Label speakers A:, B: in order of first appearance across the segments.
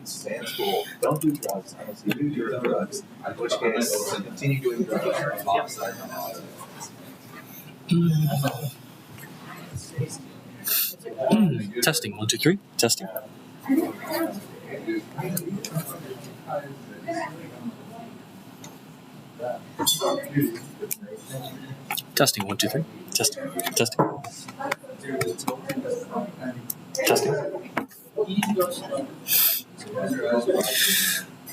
A: Stand school. Don't do drugs unless you do drugs. In which case, continue doing drugs.
B: Testing, 1, 2, 3. Testing. Testing, 1, 2, 3. Testing. Testing. Testing.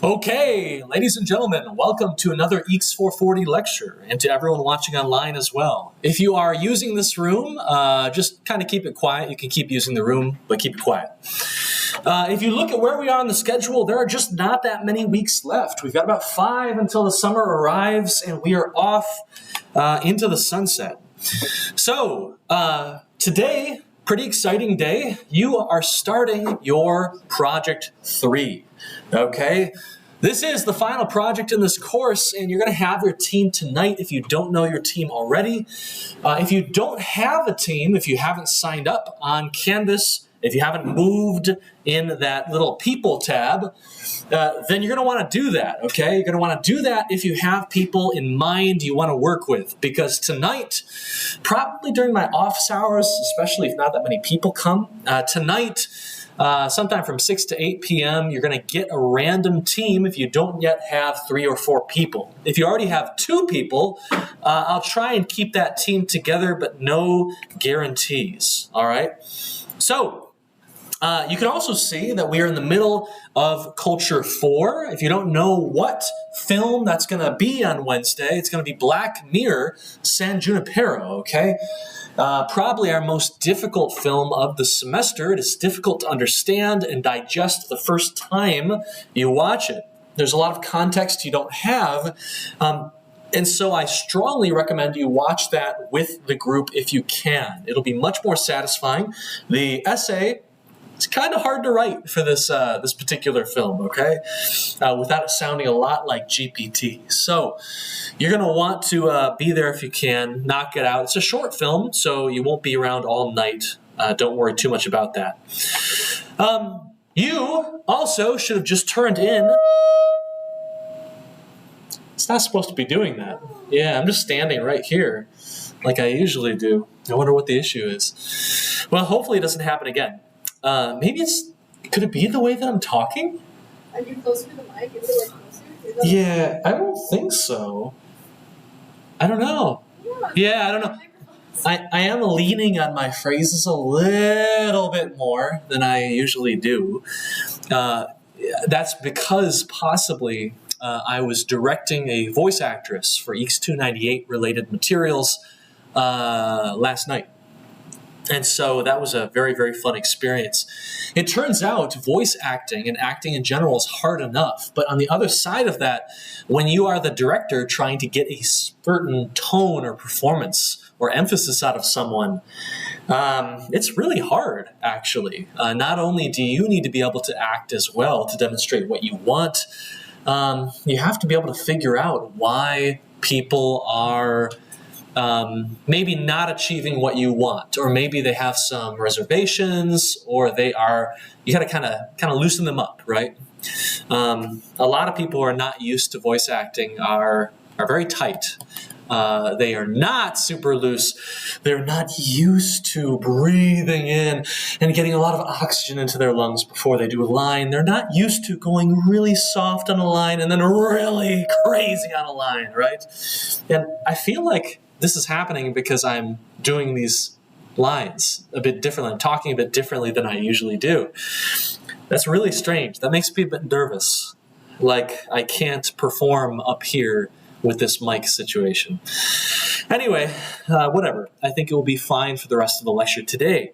B: Okay, ladies and gentlemen, welcome to another EECS 440 lecture, and to everyone watching online as well. If you are using this room, just kind of keep it quiet. You can keep using the room, but keep it quiet. If you look at where we are on the schedule, there are just not that many weeks left. We've got about 5 until the summer arrives, and we are off into the sunset. So, today, pretty exciting day. You are starting your Project 3, okay? This is the final project in this course, and you're going to have your team tonight if you don't know your team already. If you don't have a team, if you haven't signed up on Canvas, if you haven't moved in that little people tab, then you're going to want to do that, okay? You're going to want to do that if you have people in mind you want to work with, because tonight, probably during my office hours, especially if not that many people come, tonight, sometime from 6 to 8 p.m., you're going to get a random team if you don't yet have 3 or 4 people. If you already have 2 people, I'll try and keep that team together, but no guarantees, all right? So, you can also see that we are in the middle of Culture 4. If you don't know what film that's going to be on Wednesday, it's going to be Black Mirror San Junipero, okay? Probably our most difficult film of the semester. It is difficult to understand and digest the first time you watch it. There's a lot of context you don't have, and so I strongly recommend you watch that with the group if you can. It'll be much more satisfying. The essay, it's kind of hard to write for this this particular film, okay? Without it sounding a lot like GPT. So you're going to want to be there if you can, knock it out. It's a short film, so you won't be around all night. Don't worry too much about that. You also should have just turned in. It's not supposed to be doing that. Yeah, I'm just standing right here like I usually do. I wonder what the issue is. Well, hopefully it doesn't happen again. Maybe could it be the way that I'm talking?
C: Are you closer to the mic? Is it like closer?
B: Yeah, I don't think so. I don't know. Yeah, I don't know. I am leaning on my phrases a little bit more than I usually do. That's because possibly I was directing a voice actress for EECS 298 related materials last night. And so that was a very, very fun experience. It turns out voice acting and acting in general is hard enough. But on the other side of that, when you are the director trying to get a certain tone or performance or emphasis out of someone, it's really hard, actually. Not only do you need to be able to act as well to demonstrate what you want, you have to be able to figure out why people are maybe not achieving what you want, or maybe they have some reservations, or you got to kind of loosen them up, right? A lot of people who are not used to voice acting are very tight. They are not super loose. They're not used to breathing in and getting a lot of oxygen into their lungs before they do a line. They're not used to going really soft on a line and then really crazy on a line, right? And I feel like this is happening because I'm doing these lines a bit differently. I'm talking a bit differently than I usually do. That's really strange. That makes me a bit nervous. Like I can't perform up here with this mic situation. Anyway, whatever. I think it will be fine for the rest of the lecture today.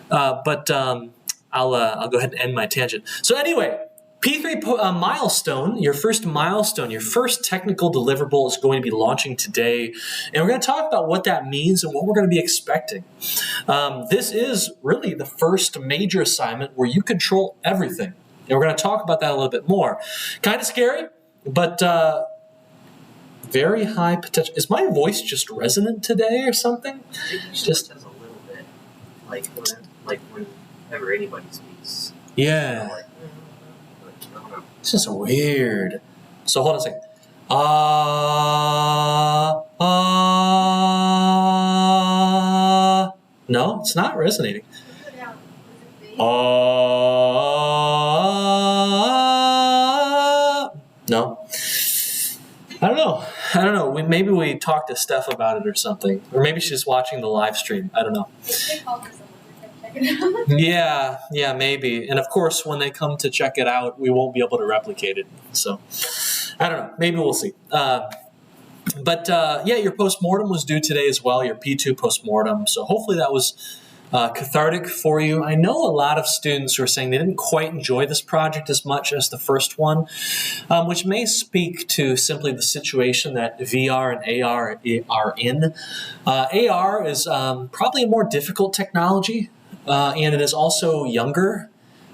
B: But I'll go ahead and end my tangent. So anyway, P3 milestone, your first technical deliverable is going to be launching today. And we're going to talk about what that means and what we're going to be expecting. This is really the first major assignment where you control everything. And we're going to talk about that a little bit more. Kind of scary, but very high potential. Is my voice just resonant today or something?
D: It just has a little bit, like whenever anybody speaks.
B: Yeah. It's just weird. So hold on a second. No, it's not resonating.
C: Put it out. Is it
B: No. I don't know. Maybe we talked to Steph about it or something. Or maybe she's watching the live stream. I don't know.
C: They call for someone to check it out.
B: Yeah, maybe. And of course, when they come to check it out, we won't be able to replicate it. So, I don't know. Maybe we'll see. But your postmortem was due today as well, your P2 postmortem. So hopefully that was cathartic for you. I know a lot of students who are saying they didn't quite enjoy this project as much as the first one, which may speak to simply the situation that VR and AR are in. AR is probably a more difficult technology, and it is also younger.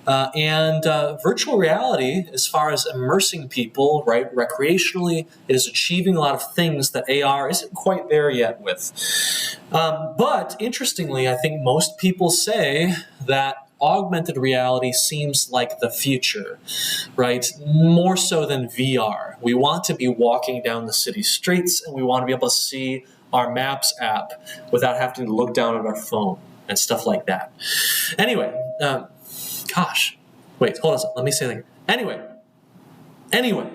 B: And virtual reality, as far as immersing people, right, recreationally, it is achieving a lot of things that AR isn't quite there yet with. But interestingly, I think most people say that augmented reality seems like the future, right? More so than VR. We want to be walking down the city streets, and we want to be able to see our Maps app without having to look down at our phone and stuff like that. Anyway, gosh, wait, hold on a second. Let me say that again. Anyway,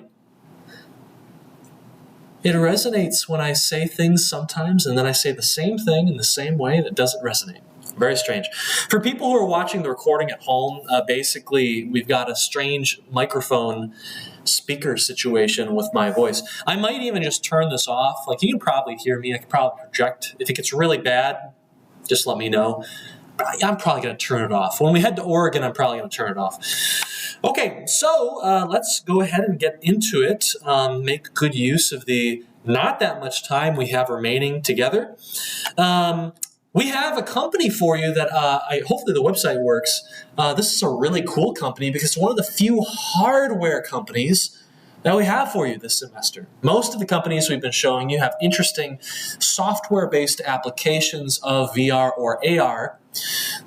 B: it resonates when I say things sometimes, and then I say the same thing in the same way, and it doesn't resonate. Very strange. For people who are watching the recording at home, basically, we've got a strange microphone speaker situation with my voice. I might even just turn this off. Like, you can probably hear me. I can probably project. If it gets really bad, just let me know. I'm probably going to turn it off. When we head to Oregon, I'm probably going to turn it off. Okay, so let's go ahead and get into it. Make good use of the not that much time we have remaining together. We have a company for you that hopefully the website works. This is a really cool company because it's one of the few hardware companies that we have for you this semester. Most of the companies we've been showing you have interesting software-based applications of VR or AR.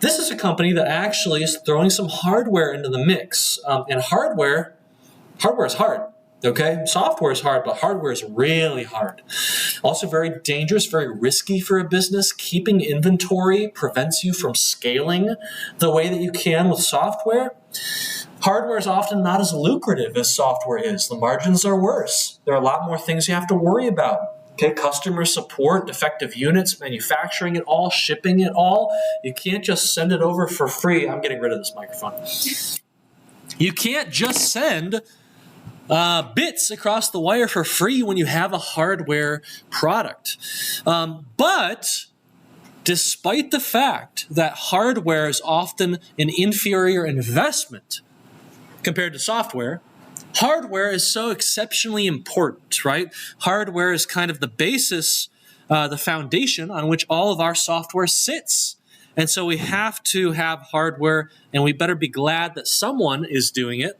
B: This is a company that actually is throwing some hardware into the mix. And hardware is hard, okay? Software is hard, but hardware is really hard. Also very dangerous, very risky for a business. Keeping inventory prevents you from scaling the way that you can with software. Hardware is often not as lucrative as software is. The margins are worse. There are a lot more things you have to worry about. Okay, customer support, defective units, manufacturing it all, shipping it all. You can't just send it over for free. I'm getting rid of this microphone. You can't just send bits across the wire for free when you have a hardware product. But despite the fact that hardware is often an inferior investment compared to software, hardware is so exceptionally important, right? Hardware is kind of the basis, the foundation on which all of our software sits. And so we have to have hardware, and we better be glad that someone is doing it.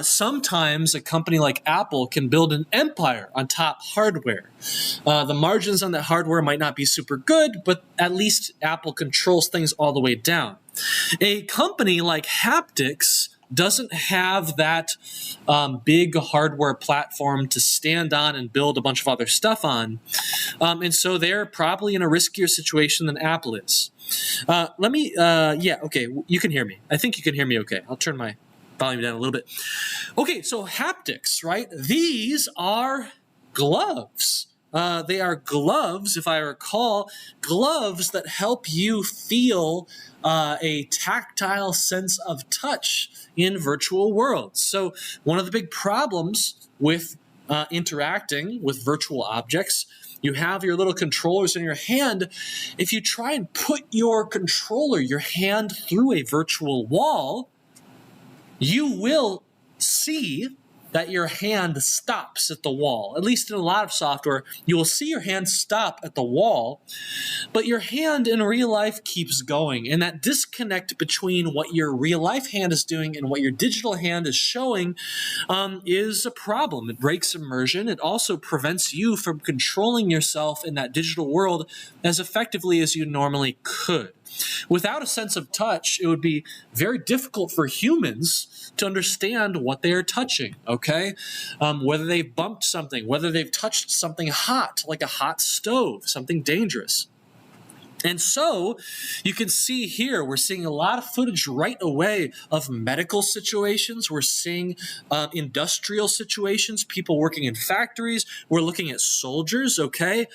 B: Sometimes a company like Apple can build an empire on top hardware. The margins on that hardware might not be super good, but at least Apple controls things all the way down. A company like Haptics doesn't have that big hardware platform to stand on and build a bunch of other stuff on. And so they're probably in a riskier situation than Apple is. Okay, you can hear me. I think you can hear me okay. I'll turn my volume down a little bit. Okay, so haptics, right? These are gloves. They are gloves, if I recall, gloves that help you feel a tactile sense of touch in virtual worlds. So one of the big problems with interacting with virtual objects, you have your little controllers in your hand. If you try and put your controller, your hand through a virtual wall, you will see that your hand stops at the wall. At least in a lot of software, you will see your hand stop at the wall, but your hand in real life keeps going. And that disconnect between what your real life hand is doing and what your digital hand is showing is a problem. It breaks immersion. It also prevents you from controlling yourself in that digital world as effectively as you normally could. Without a sense of touch, it would be very difficult for humans to understand what they are touching, okay? Whether they've bumped something, whether they've touched something hot, like a hot stove, something dangerous. And so you can see here, we're seeing a lot of footage right away of medical situations. We're seeing industrial situations, people working in factories. We're looking at soldiers, okay?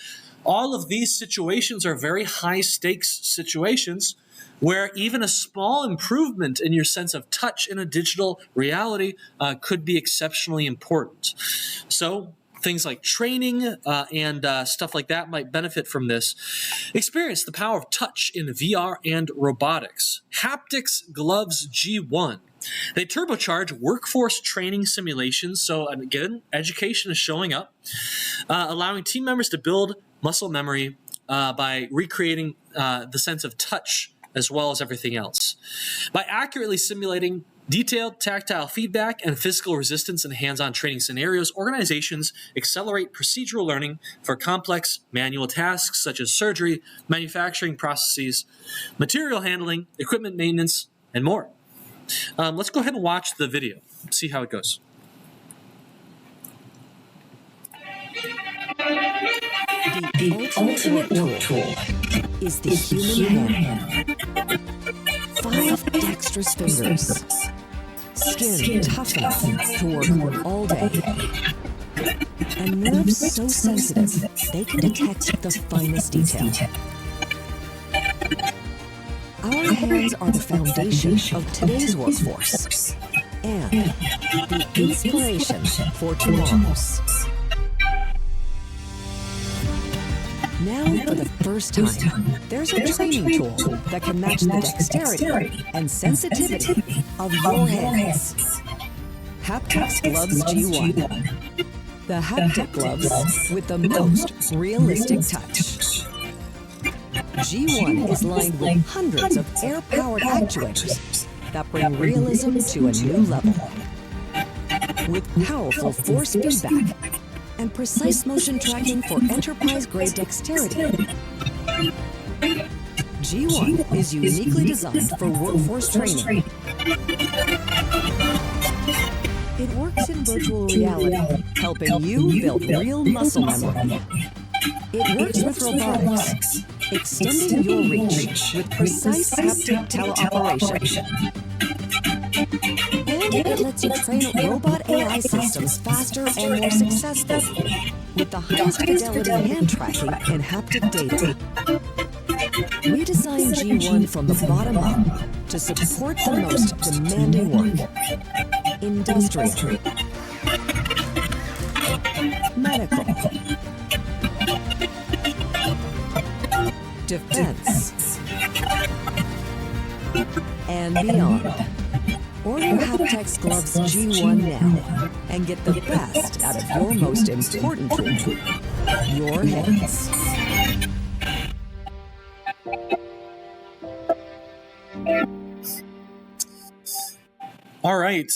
B: All of these situations are very high stakes situations where even a small improvement in your sense of touch in a digital reality could be exceptionally important. So things like training and stuff like that might benefit from this. Experience the power of touch in VR and robotics. Haptics Gloves G1. They turbocharge workforce training simulations. So again, education is showing up, allowing team members to build muscle memory by recreating the sense of touch as well as everything else. By accurately simulating detailed tactile feedback and physical resistance in hands-on training scenarios, organizations accelerate procedural learning for complex manual tasks such as surgery, manufacturing processes, material handling, equipment maintenance, and more. Let's go ahead and watch the video, see how it goes.
D: The ultimate work tool is the human hand. 5 dexterous fingers. Skin tough enough to work all day. And nerves so sensitive they can detect the finest detail. Our hands are the foundation of today's workforce and the inspiration for tomorrow's. Now, for the first time, there's a training tool that can match the dexterity and sensitivity of your hands. Haptics Gloves G1. The haptic gloves with the most realistic touch. G1 is lined with hundreds of air-powered actuators that bring realism to a new level. With powerful force feedback and precise motion tracking for enterprise-grade dexterity. G1 is uniquely designed for workforce training. It works in virtual reality, helping you build real muscle memory. It works with robotics, extending your reach with precise haptic teleoperation. And it lets you train robot AI systems faster and more successfully with the highest fidelity hand tracking and haptic data. We designed G1 from the bottom up to support the most demanding work. Industrial, medical, defense, and beyond. Order Haptics Gloves G1 now and get the best out of your most important tool, your hands.
B: All right.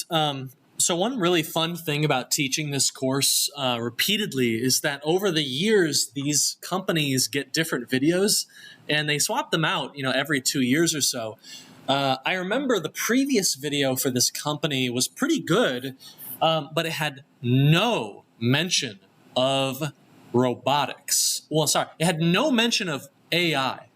B: So one really fun thing about teaching this course repeatedly is that over the years, these companies get different videos and they swap them out, every 2 years or so. I remember the previous video for this company was pretty good, but it had no mention of robotics. Well, sorry, it had no mention of AI.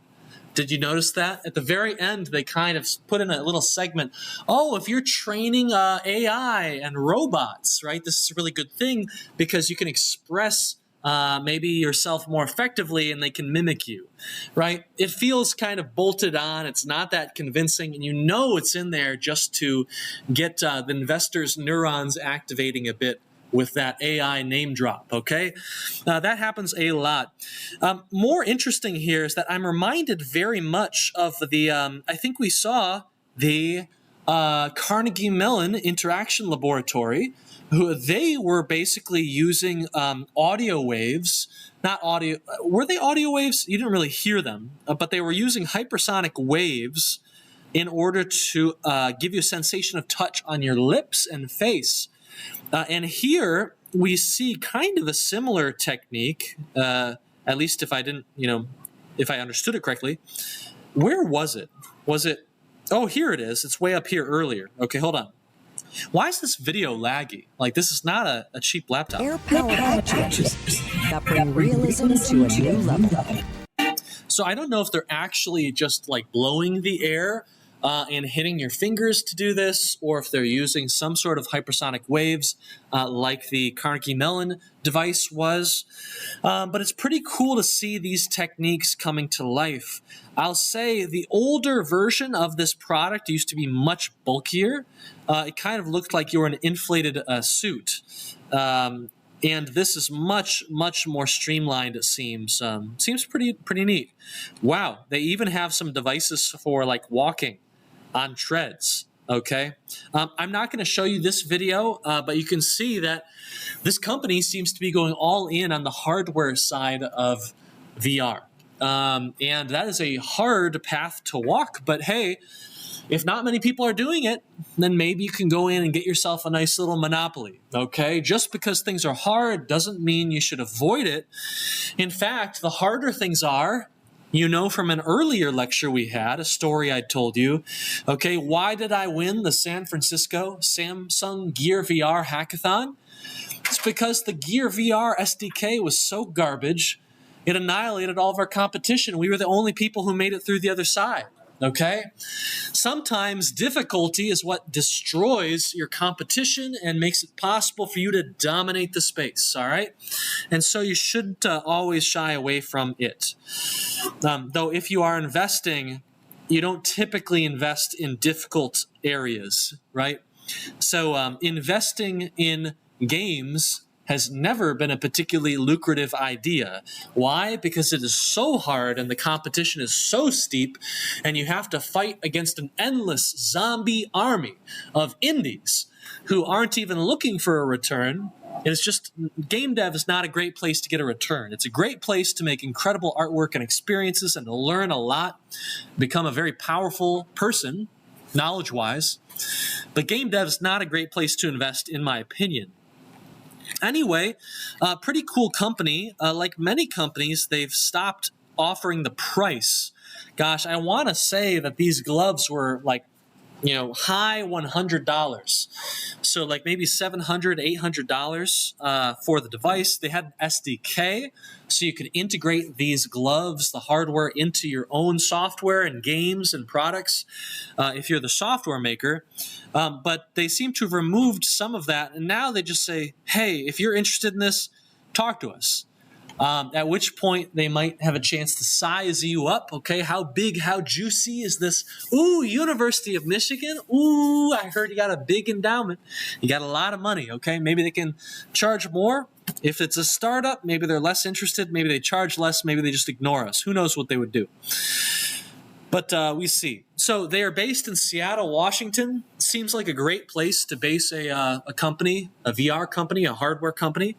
B: Did you notice that? At the very end, they kind of put in a little segment. Oh, if you're training AI and robots, right, this is a really good thing because you can express maybe yourself more effectively and they can mimic you, right? It feels kind of bolted on. It's not that convincing. And it's in there just to get the investors' neurons activating a bit with that AI name drop, okay? That happens a lot. More interesting here is that I'm reminded very much of the, I think we saw the Carnegie Mellon Interaction Laboratory, who they were basically using audio waves, not audio, were they audio waves? You didn't really hear them, but they were using hypersonic waves in order to give you a sensation of touch on your lips and face. And here we see kind of a similar technique, at least if I didn't, if I understood it correctly. where was it? Was it? Oh, here it is. It's way up here earlier. Okay, hold on. Why is this video laggy? Like, this is not a cheap laptop.
D: Air-powered actuators that bring realism to a new level.
B: So I don't know if they're actually just like blowing the air and hitting your fingers to do this, or if they're using some sort of hypersonic waves like the Carnegie Mellon device was. But it's pretty cool to see these techniques coming to life. I'll say the older version of this product used to be much bulkier. It kind of looked like you were in an inflated suit. And this is much, much more streamlined, it seems. Seems pretty neat. Wow, they even have some devices for like walking on treads, okay? I'm not going to show you this video, but you can see that this company seems to be going all in on the hardware side of VR. And that is a hard path to walk, but hey, if not many people are doing it, then maybe you can go in and get yourself a nice little monopoly, okay? Just because things are hard doesn't mean you should avoid it. In fact, the harder things are, you know from an earlier lecture we had, a story I told you, okay, why did I win the San Francisco Samsung Gear VR hackathon? It's because the Gear VR SDK was so garbage, it annihilated all of our competition. We were the only people who made it through the other side. Okay? Sometimes difficulty is what destroys your competition and makes it possible for you to dominate the space, all right? And so you shouldn't always shy away from it. Though if you are investing, you don't typically invest in difficult areas, right? So investing in games has never been a particularly lucrative idea. Why? Because it is so hard and the competition is so steep, and you have to fight against an endless zombie army of indies who aren't even looking for a return. It's just, game dev is not a great place to get a return. It's a great place to make incredible artwork and experiences and to learn a lot, become a very powerful person, knowledge-wise. But game dev is not a great place to invest, in my opinion. Anyway, pretty cool company. Like many companies, they've stopped offering the price. Gosh, I want to say that these gloves were like, you know, high $100. So like maybe $700, $800 for the device. They had an SDK, so you could integrate these gloves, the hardware, into your own software and games and products if you're the software maker. But they seem to have removed some of that, and now they just say, hey, if you're interested in this, talk to us. At which point they might have a chance to size you up. Okay, how big, how juicy is this? Ooh, University of Michigan. Ooh, I heard you got a big endowment. You got a lot of money. Okay, maybe they can charge more. If it's a startup, maybe they're less interested. Maybe they charge less. Maybe they just ignore us. Who knows what they would do? But we see. So they are based in Seattle, Washington. Seems like a great place to base a company, a VR company, a hardware company.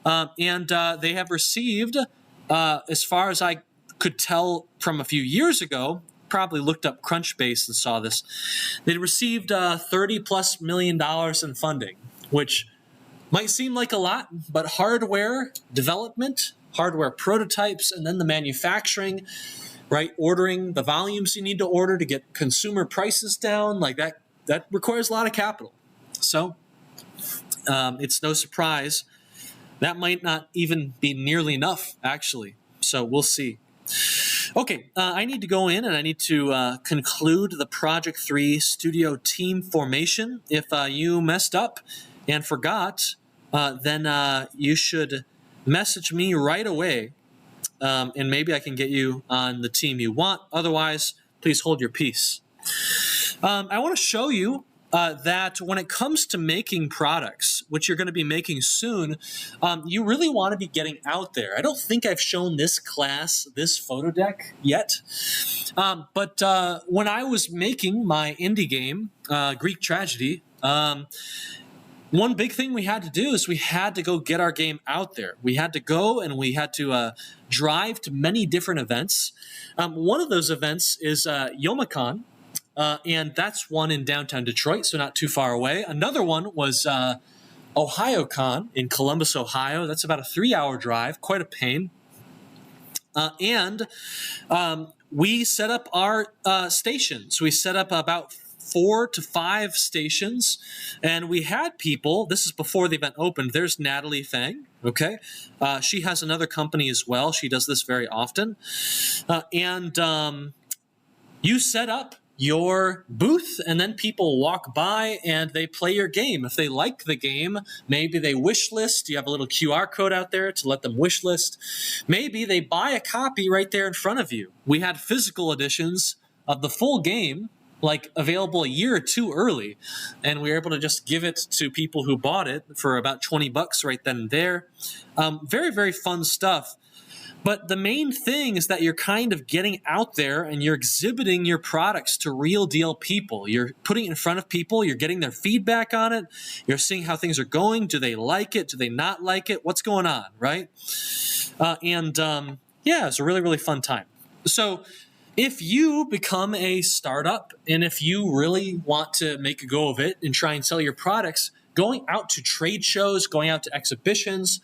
B: And they have received, as far as I could tell from a few years ago, probably looked up Crunchbase and saw this, they received $30+ million in funding, which might seem like a lot, but hardware development, hardware prototypes, and then the manufacturing, right, ordering the volumes you need to order to get consumer prices down, like that requires a lot of capital. So it's no surprise that might not even be nearly enough, actually. So we'll see. Okay, I need to go in and I need to conclude the Project 3 studio team formation. If you messed up and forgot, then you should message me right away, and maybe I can get you on the team you want. Otherwise, please hold your peace. I want to show you that when it comes to making products, which you're going to be making soon, you really want to be getting out there. I don't think I've shown this class this photo deck yet, but when I was making my indie game, Greek Tragedy, one big thing we had to do is we had to go get our game out there. We had to go and we had to drive to many different events. One of those events is Youmacon. And that's one in downtown Detroit, so not too far away. Another one was OhioCon in Columbus, Ohio. That's about a 3-hour drive, quite a pain. And we set up our stations. We set up about 4 to 5 stations, and we had people. This is before the event opened. There's Natalie Fang. Okay, she has another company as well. She does this very often, and you set up your booth, and then people walk by and they play your game. If they like the game, maybe they wish list. You have a little QR code out there to let them wish list. Maybe they buy a copy right there in front of you. We had physical editions of the full game, like available a year or two early, and we were able to just give it to people who bought it for about $20 right then and there. Very, very fun stuff. But the main thing is that you're kind of getting out there and you're exhibiting your products to real deal people. You're putting it in front of people. You're getting their feedback on it. You're seeing how things are going. Do they like it? Do they not like it? What's going on, right? Yeah, it's a really, really fun time. So if you become a startup and if you really want to make a go of it and try and sell your products, going out to trade shows, going out to exhibitions,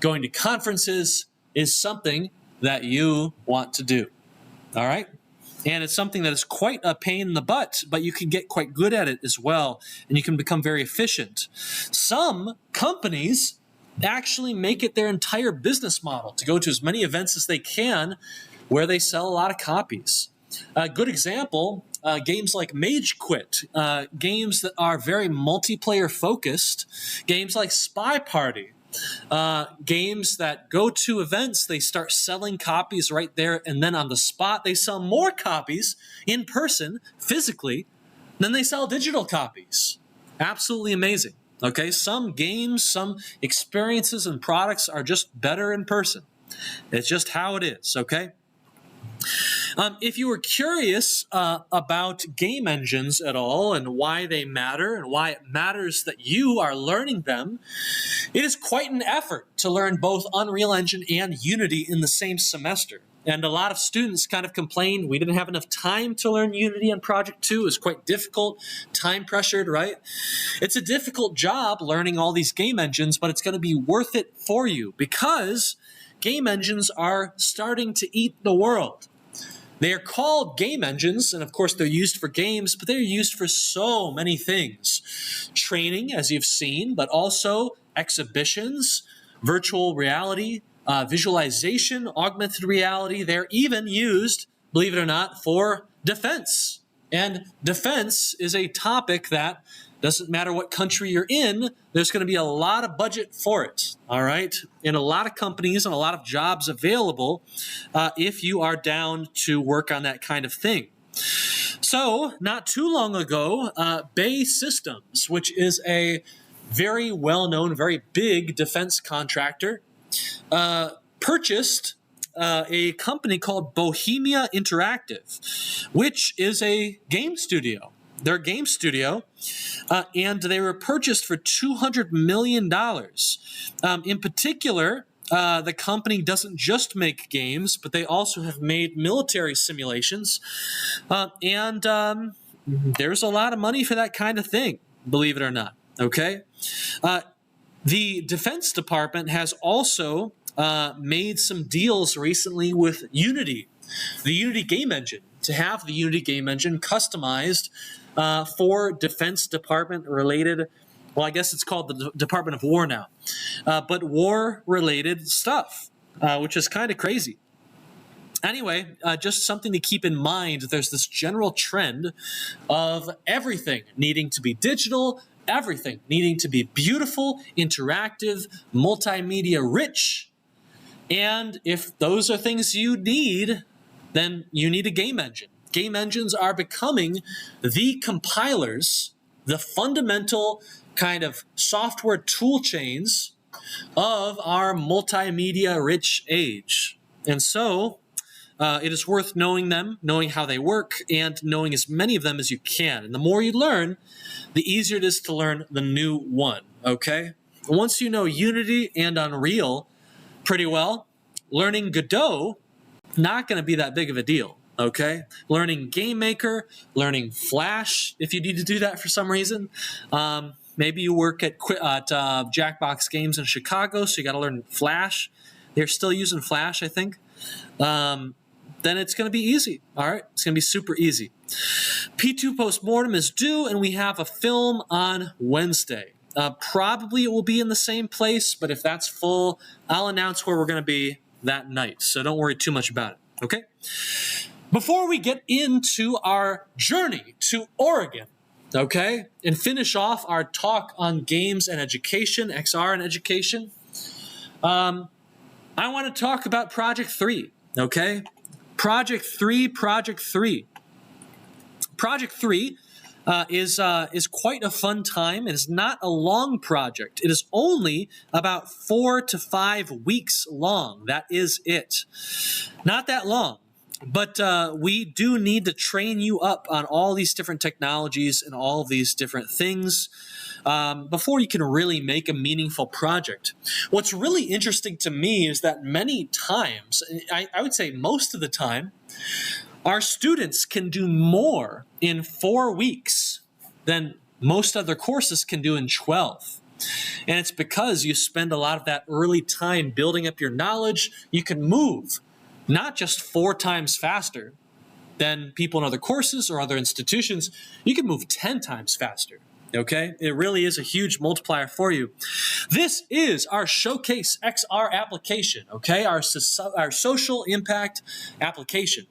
B: going to conferences is something that you want to do. All right? And it's something that is quite a pain in the butt, but you can get quite good at it as well, and you can become very efficient. Some companies actually make it their entire business model to go to as many events as they can where they sell a lot of copies. A good example, games like Mage Quit, games that are very multiplayer focused, games like Spy Party, games that go to events, they start selling copies right there, and then on the spot they sell more copies in person, physically, than they sell digital copies. Absolutely amazing. Okay, some games, some experiences and products are just better in person. It's just how it is, okay? If you were curious about game engines at all and why they matter and why it matters that you are learning them, it is quite an effort to learn both Unreal Engine and Unity in the same semester. And a lot of students kind of complained we didn't have enough time to learn Unity on Project 2. It was quite difficult, time pressured, right? It's a difficult job learning all these game engines, but it's going to be worth it for you because game engines are starting to eat the world. They are called game engines, and of course they're used for games, but they're used for so many things. Training, as you've seen, but also exhibitions, virtual reality, visualization, augmented reality. They're even used, believe it or not, for defense. And defense is a topic that doesn't matter what country you're in, there's going to be a lot of budget for it, all right? And a lot of companies and a lot of jobs available if you are down to work on that kind of thing. So, not too long ago, Bay Systems, which is a very well-known, very big defense contractor, purchased a company called Bohemia Interactive, which is a game studio. They're a game studio, and they were purchased for $200 million. In particular, the company doesn't just make games, but they also have made military simulations, and there's a lot of money for that kind of thing, believe it or not, okay? The Defense Department has also made some deals recently with Unity, the Unity game engine, to have the Unity game engine customized for Defense Department related, well, I guess it's called the Department of War now, but war related stuff, which is kind of crazy. Anyway, just something to keep in mind. There's this general trend of everything needing to be digital, everything needing to be beautiful, interactive, multimedia rich. And if those are things you need, then you need a game engine. Game engines are becoming the compilers, the fundamental kind of software tool chains of our multimedia-rich age. And so it is worth knowing them, knowing how they work, and knowing as many of them as you can. And the more you learn, the easier it is to learn the new one, okay? Once you know Unity and Unreal pretty well, learning Godot, not going to be that big of a deal, okay? Learning GameMaker, learning Flash, if you need to do that for some reason. Maybe you work at Jackbox Games in Chicago, so you got to learn Flash. They're still using Flash, I think. That then it's going to be easy. All right, it's going to be super easy. P2 postmortem is due, and we have a film on Wednesday. Probably it will be in the same place, but if that's full, I'll announce where we're going to be that night. So don't worry too much about it, okay? Before we get into our journey to Oregon, okay, and finish off our talk on games and education, XR and education, I want to talk about Project 3, okay? Project 3. Project 3 is quite a fun time. It is not a long project. It is only about 4 to 5 weeks long. That is it. Not that long. But we do need to train you up on all these different technologies and all of these different things before you can really make a meaningful project. What's really interesting to me is that many times, I would say most of the time, our students can do more in 4 weeks than most other courses can do in 12. And it's because you spend a lot of that early time building up your knowledge. You can move not just 4 times faster than people in other courses or other institutions, you can move 10 times faster, okay? It really is a huge multiplier for you. This is our Showcase XR application, okay? Our social impact application.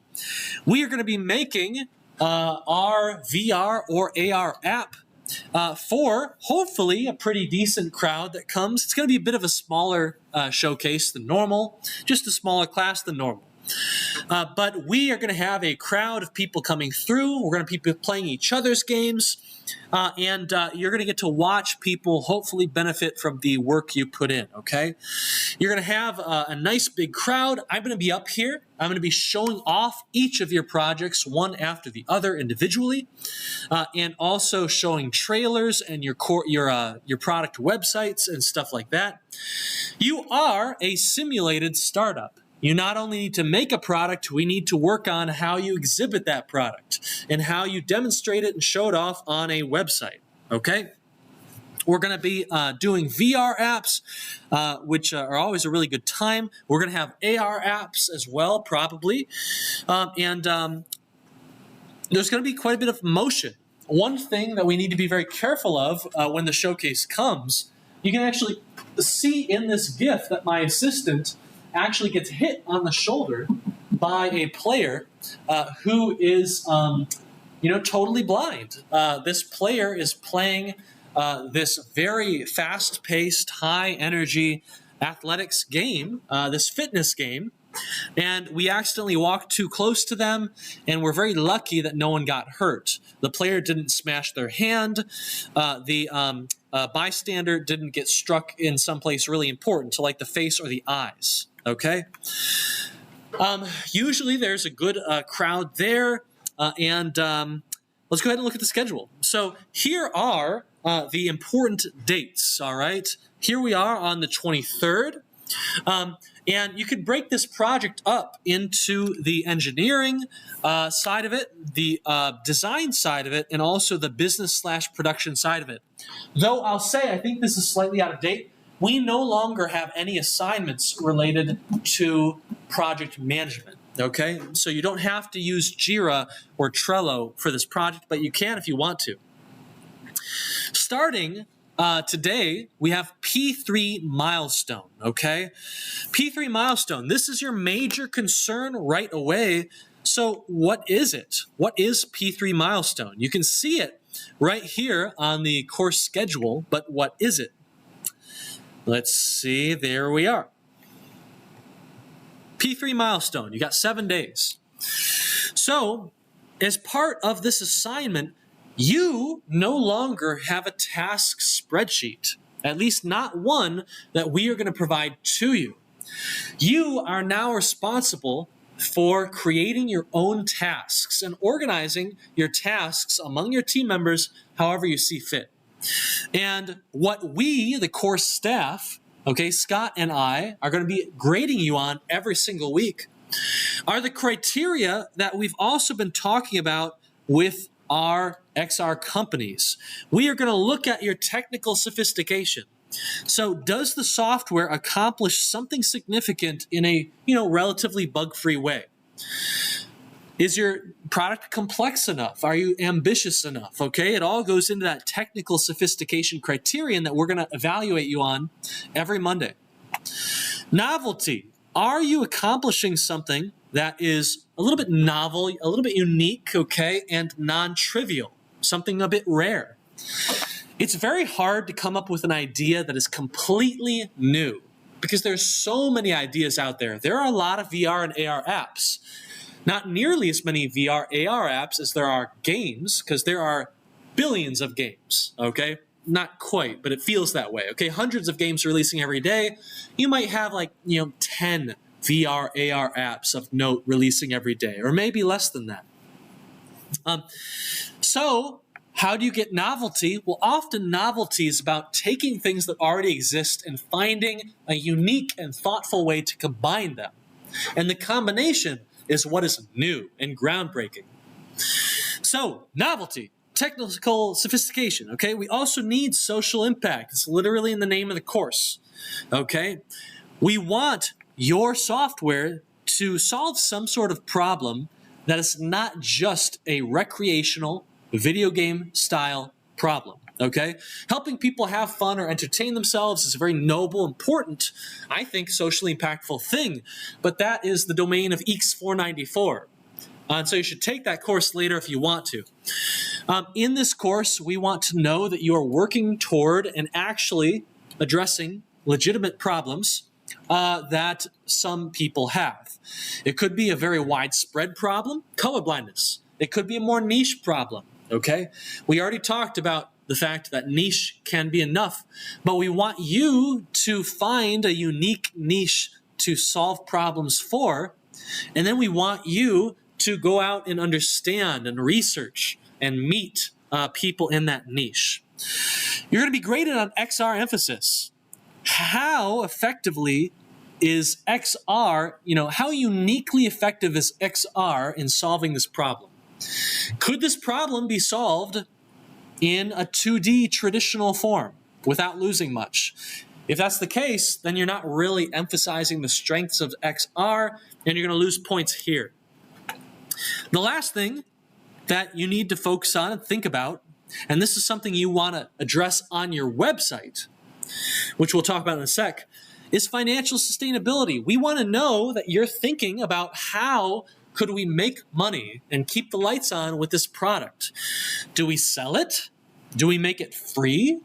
B: We are going to be making our VR or AR app for hopefully a pretty decent crowd that comes. It's going to be a bit of a smaller showcase than normal, just a smaller class than normal. But we are going to have a crowd of people coming through. We're going to be playing each other's games, and you're going to get to watch people hopefully benefit from the work you put in, okay? You're going to have a nice big crowd. I'm going to be up here. I'm going to be showing off each of your projects one after the other individually, and also showing trailers and your product websites and stuff like that. You are a simulated startup. You not only need to make a product, we need to work on how you exhibit that product and how you demonstrate it and show it off on a website, okay? We're going to be doing VR apps, which are always a really good time. We're going to have AR apps as well, probably. And there's going to be quite a bit of motion. One thing that we need to be very careful of when the showcase comes, you can actually see in this GIF that my assistant actually gets hit on the shoulder by a player who is, totally blind. This player is playing this very fast-paced, high-energy athletics game, this fitness game, and we accidentally walked too close to them, and we're very lucky that no one got hurt. The player didn't smash their hand. The bystander didn't get struck in someplace really important, to like the face or the eyes. Okay. Usually there's a good crowd there, and let's go ahead and look at the schedule. So here are the important dates. All right. Here we are on the 23rd. And you could break this project up into the engineering side of it, the design side of it, and also the business/production side of it. Though I'll say I think this is slightly out of date. We no longer have any assignments related to project management, okay? So you don't have to use Jira or Trello for this project, but you can if you want to. Starting today, we have P3 milestone, okay? P3 milestone, this is your major concern right away. So what is it? What is P3 milestone? You can see it right here on the course schedule, but what is it? Let's see, there we are. P3 milestone, you got 7 days. So, as part of this assignment, you no longer have a task spreadsheet, at least not one that we are going to provide to you. You are now responsible for creating your own tasks and organizing your tasks among your team members however you see fit. And what we, the course staff, okay, Scott and I, are going to be grading you on every single week are the criteria that we've also been talking about with our XR companies. We are going to look at your technical sophistication. So does the software accomplish something significant in a, relatively bug-free way? Is your product complex enough? Are you ambitious enough? Okay, it all goes into that technical sophistication criterion that we're going to evaluate you on every Monday. Novelty. Are you accomplishing something that is a little bit novel, a little bit unique, okay, and non-trivial, something a bit rare? It's very hard to come up with an idea that is completely new because there's so many ideas out there. There are a lot of VR and AR apps. Not nearly as many VR, AR apps as there are games, because there are billions of games, okay? Not quite, but it feels that way, okay? Hundreds of games releasing every day. You might have 10 VR, AR apps of note releasing every day, or maybe less than that. So how do you get novelty? Well, often novelty is about taking things that already exist and finding a unique and thoughtful way to combine them. And the combination is what is new and groundbreaking. So, novelty, technical sophistication, okay? We also need social impact. It's literally in the name of the course, okay? We want your software to solve some sort of problem that is not just a recreational video game style problem, okay? Helping people have fun or entertain themselves is a very noble, important, I think, socially impactful thing, but that is the domain of EECS 494. And so you should take that course later if you want to. In this course, we want to know that you are working toward and actually addressing legitimate problems that some people have. It could be a very widespread problem, colorblindness. It could be a more niche problem, okay? We already talked about the fact that niche can be enough, but we want you to find a unique niche to solve problems for, and then we want you to go out and understand and research and meet people in that niche. You're going to be graded on XR emphasis. How effectively is XR, how uniquely effective is XR in solving this problem? Could this problem be solved in a 2D traditional form without losing much? If that's the case, then you're not really emphasizing the strengths of XR, and you're going to lose points here. The last thing that you need to focus on and think about, and this is something you want to address on your website, which we'll talk about in a sec, is financial sustainability. We want to know that you're thinking about how could we make money and keep the lights on with this product. Do we sell it? Do we make it free?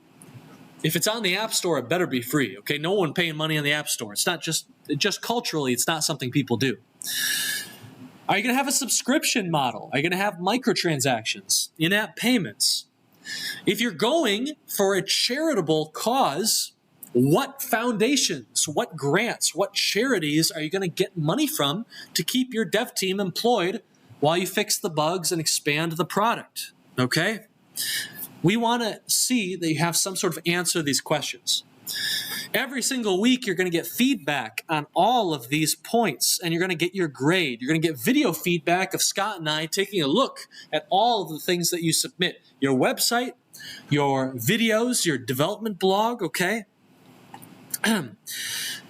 B: If it's on the App Store, it better be free, okay? No one paying money on the App Store. It's not just culturally, it's not something people do. Are you going to have a subscription model? Are you going to have microtransactions, in-app payments? If you're going for a charitable cause, what foundations, what grants, what charities are you going to get money from to keep your dev team employed while you fix the bugs and expand the product, okay? We want to see that you have some sort of answer to these questions. Every single week, you're going to get feedback on all of these points, and you're going to get your grade. You're going to get video feedback of Scott and I taking a look at all of the things that you submit. Your website, your videos, your development blog, okay?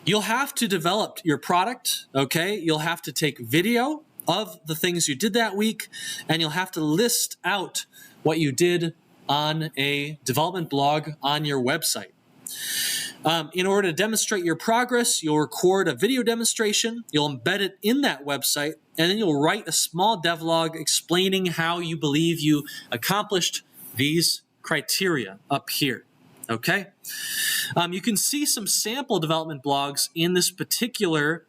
B: You'll have to develop your product, okay? You'll have to take video of the things you did that week, and you'll have to list out what you did on a development blog on your website. In order to demonstrate your progress, you'll record a video demonstration, you'll embed it in that website, and then you'll write a small devlog explaining how you believe you accomplished these criteria up here. Okay? You can see some sample development blogs in this particular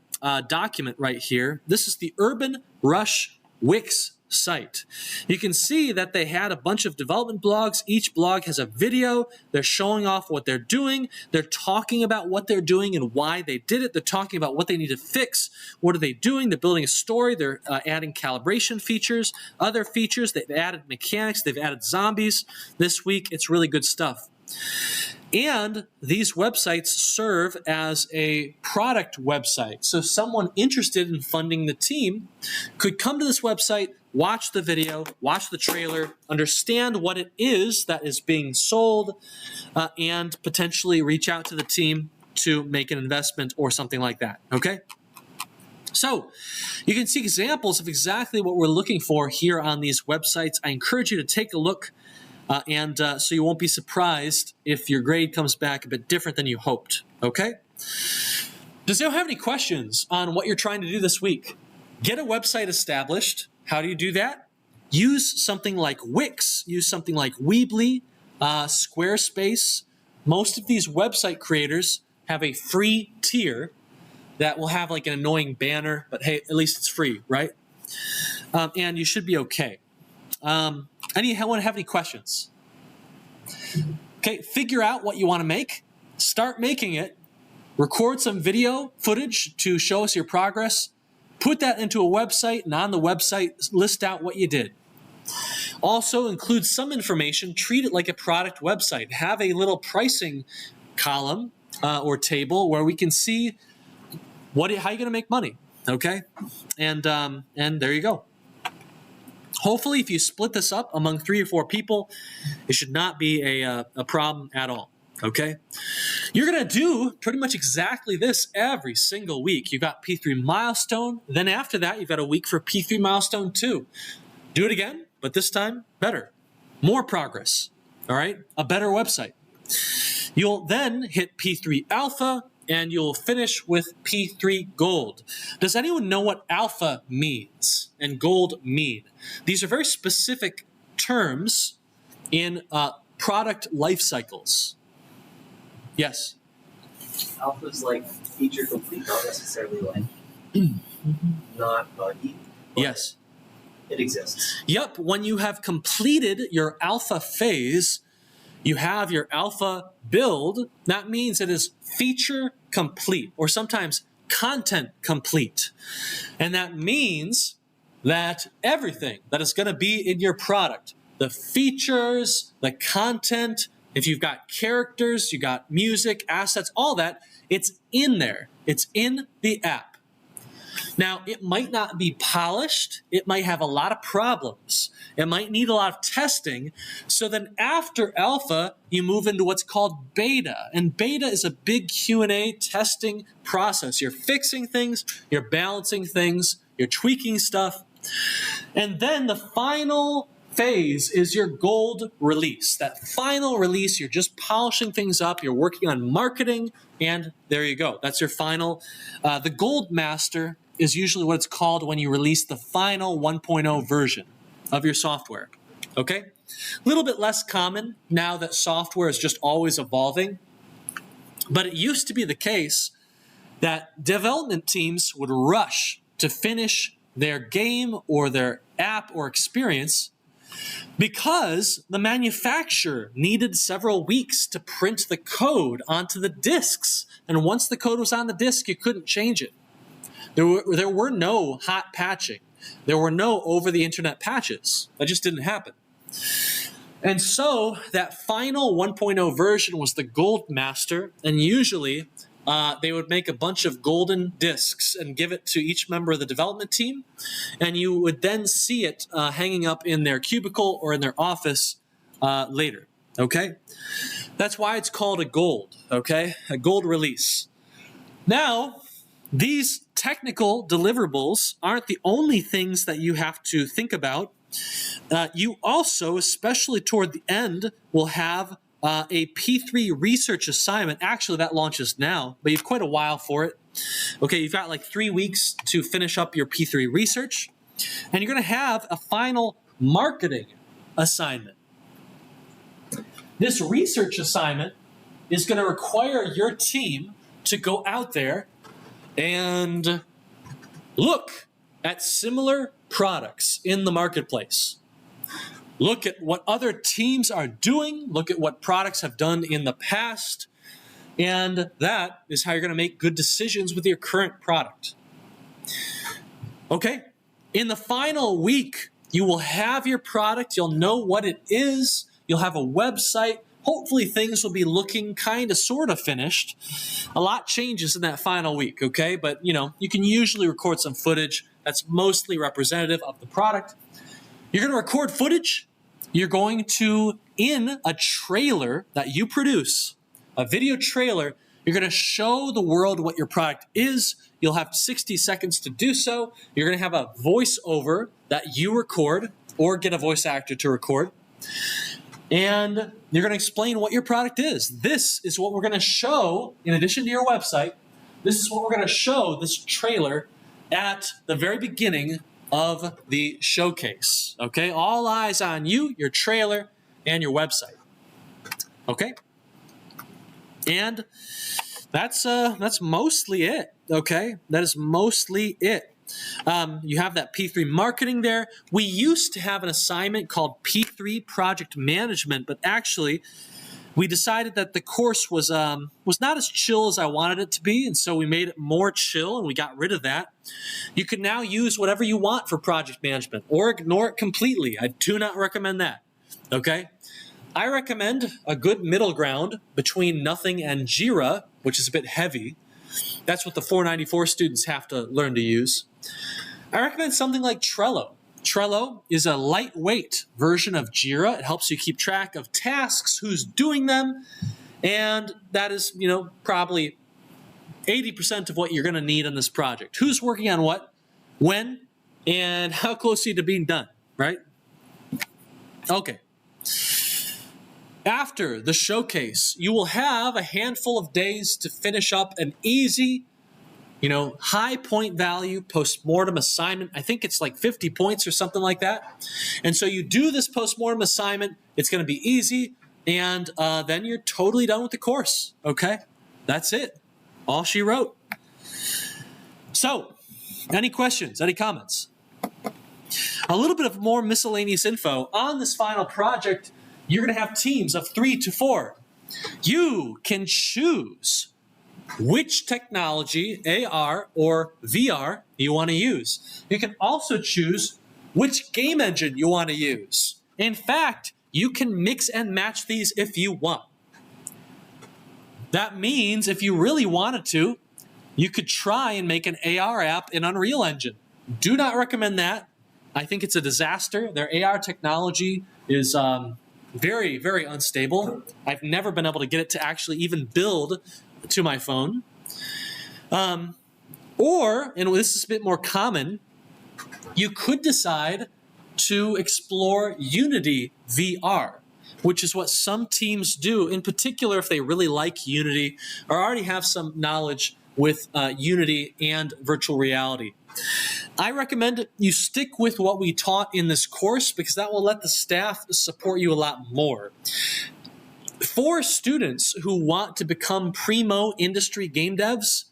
B: document right here. This is the Urban Rush Wix site. You can see that they had a bunch of development blogs. Each blog has a video. They're showing off what they're doing. They're talking about what they're doing and why they did it. They're talking about what they need to fix. What are they doing? They're building a story. They're adding calibration features, other features. They've added mechanics. They've added zombies. This week, it's really good stuff. And these websites serve as a product website. So someone interested in funding the team could come to this website, watch the video, watch the trailer, understand what it is that is being sold, and potentially reach out to the team to make an investment or something like that, okay? So you can see examples of exactly what we're looking for here on these websites. I encourage you to take a look so you won't be surprised if your grade comes back a bit different than you hoped, okay? Does anyone have any questions on what you're trying to do this week? Get a website established. How do you do that? Use something like Wix. Use something like Weebly, Squarespace. Most of these website creators have a free tier that will have like an annoying banner, but hey, at least it's free, right? And you should be okay. Anyone have any questions? Okay, figure out what you want to make. Start making it. Record some video footage to show us your progress. Put that into a website, and on the website, list out what you did. Also, include some information. Treat it like a product website. Have a little pricing column or table where we can see how you're going to make money. Okay, and there you go. Hopefully, if you split this up among 3 or 4 people, it should not be a problem at all, okay? You're going to do pretty much exactly this every single week. You've got P3 milestone. Then after that, you've got a week for P3 milestone 2. Do it again, but this time better. More progress, all right? A better website. You'll then hit P3 alpha, and you'll finish with P3 gold. Does anyone know what alpha means and gold mean? These are very specific terms in product life cycles. Yes?
A: Alpha is like feature complete, not necessarily like not buggy.
B: Yes.
A: It exists.
B: Yep. When you have completed your alpha phase, you have your alpha build. That means it is feature complete, or sometimes content complete. And that means that everything that is going to be in your product, the features, the content, if you've got characters, you got music, assets, all that, it's in there. It's in the app. Now, it might not be polished. It might have a lot of problems. It might need a lot of testing. So then after alpha, you move into what's called beta. And beta is a big Q&A testing process. You're fixing things, you're balancing things, you're tweaking stuff. And then the final phase is your gold release. That final release, you're just polishing things up, you're working on marketing, and there you go. That's your final. The gold master is usually what it's called when you release the final 1.0 version of your software. Okay? A little bit less common now that software is just always evolving. But it used to be the case that development teams would rush to finish their game or their app or experience because the manufacturer needed several weeks to print the code onto the disks. And once the code was on the disk, you couldn't change it. There were no hot patching. There were no over-the-internet patches. That just didn't happen. And so that final 1.0 version was the gold master, and usually they would make a bunch of golden discs and give it to each member of the development team, and you would then see it hanging up in their cubicle or in their office later, okay? That's why it's called a gold, okay? A gold release. Now, these technical deliverables aren't the only things that you have to think about. You also, especially toward the end, will have a P3 research assignment. Actually, that launches now, but you have quite a while for it. Okay, you've got like 3 weeks to finish up your P3 research, and you're going to have a final marketing assignment. This research assignment is going to require your team to go out there and look at similar products in the marketplace. Look at what other teams are doing. Look at what products have done in the past. And that is how you're going to make good decisions with your current product. Okay? In the final week, you will have your product. You'll know what it is. You'll have a website. Hopefully things will be looking kind of sort of finished. A lot changes in that final week, okay? But, you can usually record some footage that's mostly representative of the product. You're going to record footage. You're going to, in a trailer that you produce, a video trailer, you're going to show the world what your product is. You'll have 60 seconds to do so. You're going to have a voiceover that you record or get a voice actor to record. And you're going to explain what your product is. This is what we're going to show, in addition to your website, this is what we're going to show, this trailer, at the very beginning of the showcase. Okay? All eyes on you, your trailer, and your website. Okay? And that's mostly it. Okay? That is mostly it. You have that P3 marketing there. We used to have an assignment called P3 project management, but actually we decided that the course was not as chill as I wanted it to be, and so we made it more chill and we got rid of that. You can now use whatever you want for project management or ignore it completely. I do not recommend that. Okay? I recommend a good middle ground between nothing and Jira, which is a bit heavy. That's what the 494 students have to learn to use. I recommend something like Trello. Trello is a lightweight version of Jira. It helps you keep track of tasks, who's doing them, and that is, probably 80% of what you're going to need on this project. Who's working on what, when, and how close are you to being done, right? Okay. After the showcase, you will have a handful of days to finish up an easy, high point value postmortem assignment. I think it's like 50 points or something like that. And so you do this postmortem assignment. It's going to be easy. And then you're totally done with the course. Okay? That's it. All she wrote. So, any questions? Any comments? A little bit of more miscellaneous info on this final project. You're going to have teams of 3 to 4. You can choose which technology, AR or VR, you want to use. You can also choose which game engine you want to use. In fact, you can mix and match these if you want. That means if you really wanted to, you could try and make an AR app in Unreal Engine. Do not recommend that. I think it's a disaster. Their AR technology is very, very unstable. I've never been able to get it to actually even build to my phone. Or, and this is a bit more common, you could decide to explore Unity VR, which is what some teams do, in particular if they really like Unity or already have some knowledge with Unity and virtual reality. I recommend you stick with what we taught in this course because that will let the staff support you a lot more. For students who want to become primo industry game devs,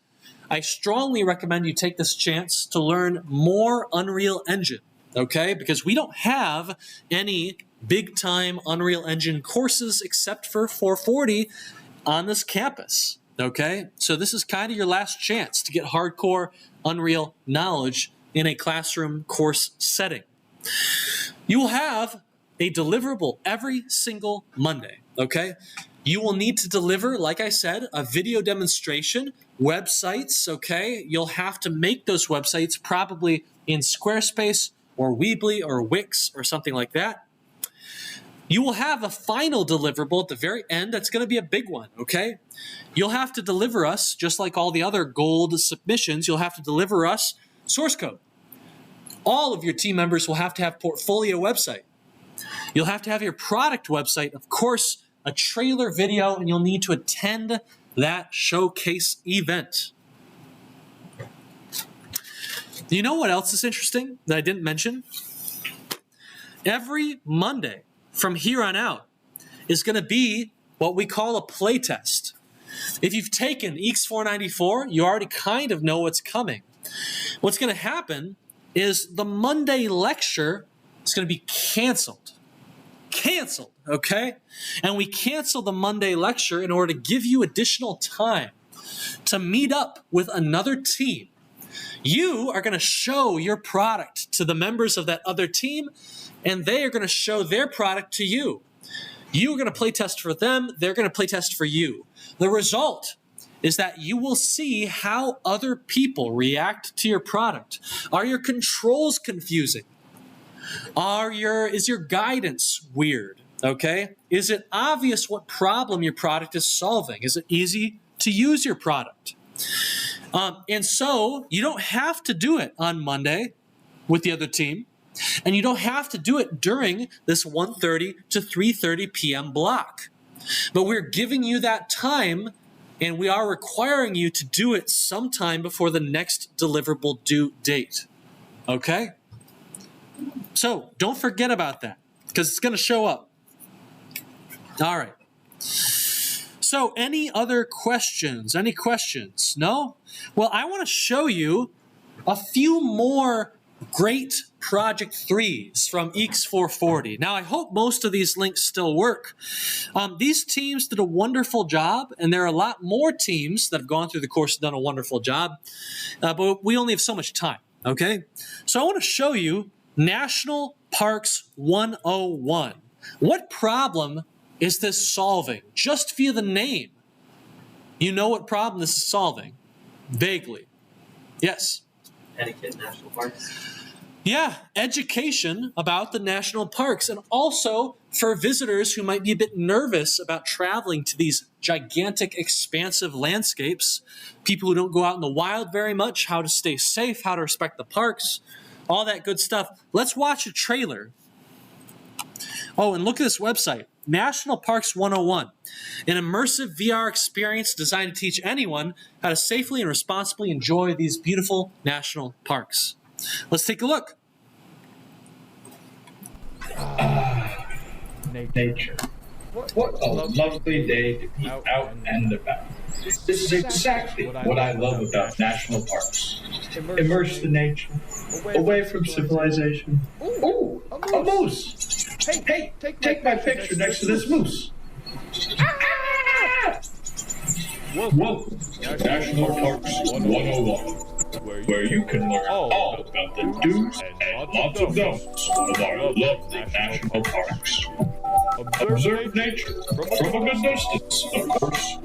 B: I strongly recommend you take this chance to learn more Unreal Engine, okay? Because we don't have any big-time Unreal Engine courses except for 440 on this campus, okay? So this is kind of your last chance to get hardcore Unreal knowledge in a classroom course setting. You will have a deliverable every single Monday, okay? You will need to deliver, like I said, a video demonstration, websites, okay? You'll have to make those websites probably in Squarespace or Weebly or Wix or something like that. You will have a final deliverable at the very end. That's going to be a big one, okay? You'll have to deliver us, just like all the other gold submissions, you'll have to deliver us source code. All of your team members will have to have portfolio website. You'll have to have your product website, of course, a trailer video, and you'll need to attend that showcase event. Do you know what else is interesting that I didn't mention? Every Monday from here on out is going to be what we call a playtest. If you've taken EECS 494, you already kind of know what's coming. What's going to happen is the Monday lecture is going to be canceled. Canceled, okay? And we cancel the Monday lecture in order to give you additional time to meet up with another team. You are going to show your product to the members of that other team, and they are going to show their product to you. You are going to play test for them. They're going to play test for you. The result is that you will see how other people react to your product. Are your controls confusing? Is your guidance weird? Okay? Is it obvious what problem your product is solving? Is it easy to use your product? And so you don't have to do it on Monday with the other team, and you don't have to do it during this 1:30 to 3:30 p.m. block. But we're giving you that time, and we are requiring you to do it sometime before the next deliverable due date. Okay? So don't forget about that, because it's going to show up. All right. So any other questions? Any questions? No? Well, I want to show you a few more great Project 3s from EECS 440. Now, I hope most of these links still work. These teams did a wonderful job, and there are a lot more teams that have gone through the course and done a wonderful job, but we only have so much time, okay? So I want to show you National Parks 101. What problem is this solving? Just via the name, you know what problem this is solving. Vaguely. Yes?
A: Etiquette national parks.
B: Yeah, education about the national parks, and also for visitors who might be a bit nervous about traveling to these gigantic, expansive landscapes, people who don't go out in the wild very much, how to stay safe, how to respect the parks, all that good stuff. Let's watch a trailer. Oh, and look at this website, National Parks 101, an immersive VR experience designed to teach anyone how to safely and responsibly enjoy these beautiful national parks. Let's take a look.
E: Nature. What a lovely day to be out and about. This is exactly what I love about national parks. Immerse in nature, away from civilization. Ooh, a moose! Hey, take my picture next to this moose. Welcome to National Parks 101. Where you can learn all about the do's and lots of don'ts of our lovely national parks. Observe nature from a good distance, of course.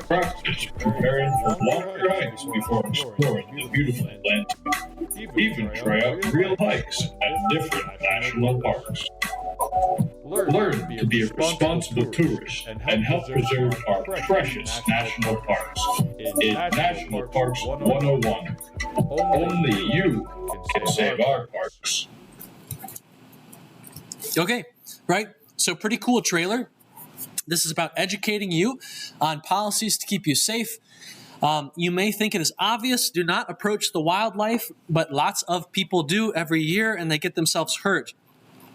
E: Practice preparing for longer hikes before exploring the beautiful landscape. Even try out real hikes at different national parks. Learn to be a responsible tourist and help preserve our precious national parks. In National Parks 101, only you can save our parks.
B: Okay, right? So pretty cool trailer. This is about educating you on policies to keep you safe. You may think it is obvious, do not approach the wildlife, but lots of people do every year and they get themselves hurt.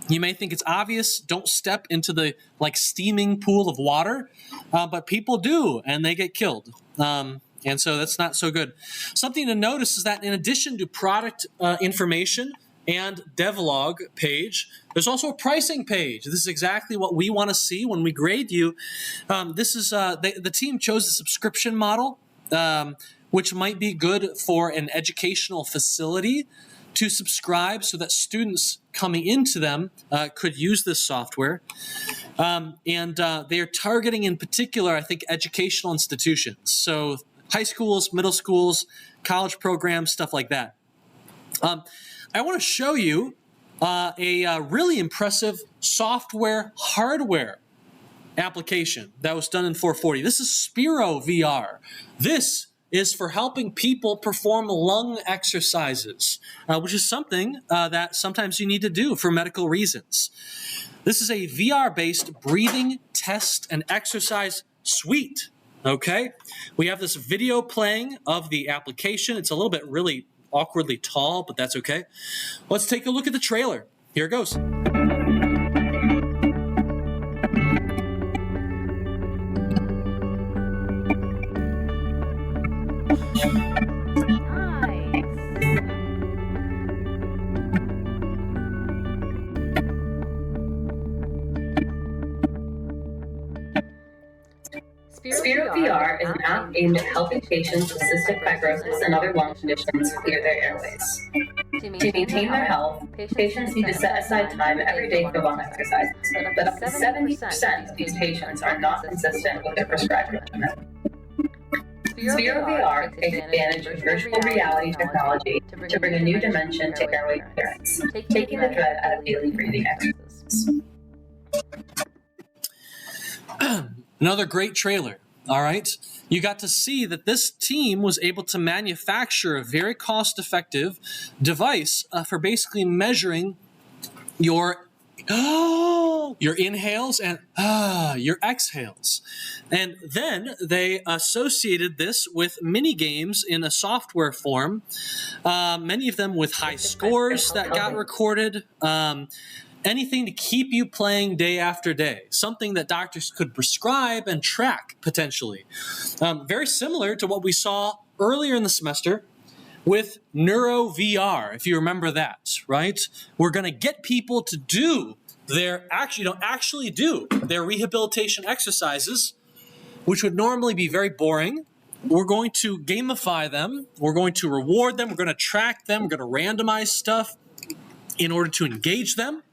B: You may think it's obvious, don't step into the steaming pool of water, but people do and they get killed. And so that's not so good. Something to notice is that in addition to product information and devlog page, there's also a pricing page. This is exactly what we want to see when we grade you. This is the team chose a subscription model, which might be good for an educational facility to subscribe so that students coming into them could use this software. And they are targeting in particular, I think, educational institutions. So high schools, middle schools, college programs, stuff like that. I want to show you a really impressive software hardware application that was done in 440. This is Spiro VR. This is for helping people perform lung exercises, which is something that sometimes you need to do for medical reasons. This is a VR-based breathing test and exercise suite, okay? We have this video playing of the application. It's a little bit really awkwardly tall, but that's okay. Let's take a look at the trailer. Here it goes.
F: Spiro VR is an app aimed at helping patients with cystic fibrosis and other lung conditions clear their airways. To maintain their health, patients need to set aside time every day for lung exercises, but up to 70% of these patients are not consistent with their prescribed regimen. Spiro VR takes advantage of virtual reality technology to bring a new dimension to airway clearance, taking the dread out of daily breathing exercises.
B: Another great trailer. all right, you got to see that this team was able to manufacture a very cost-effective device for basically measuring your inhales and your exhales. And then they associated this with mini games in a software form, many of them with high scores that got recorded. Anything to keep you playing day after day, something that doctors could prescribe and track potentially. Very similar to what we saw earlier in the semester with Neuro VR, if you remember that, right? We're going to get people to do their actually do their rehabilitation exercises, which would normally be very boring. We're going to gamify them. We're going to reward them. We're going to track them. We're going to randomize stuff in order to engage them.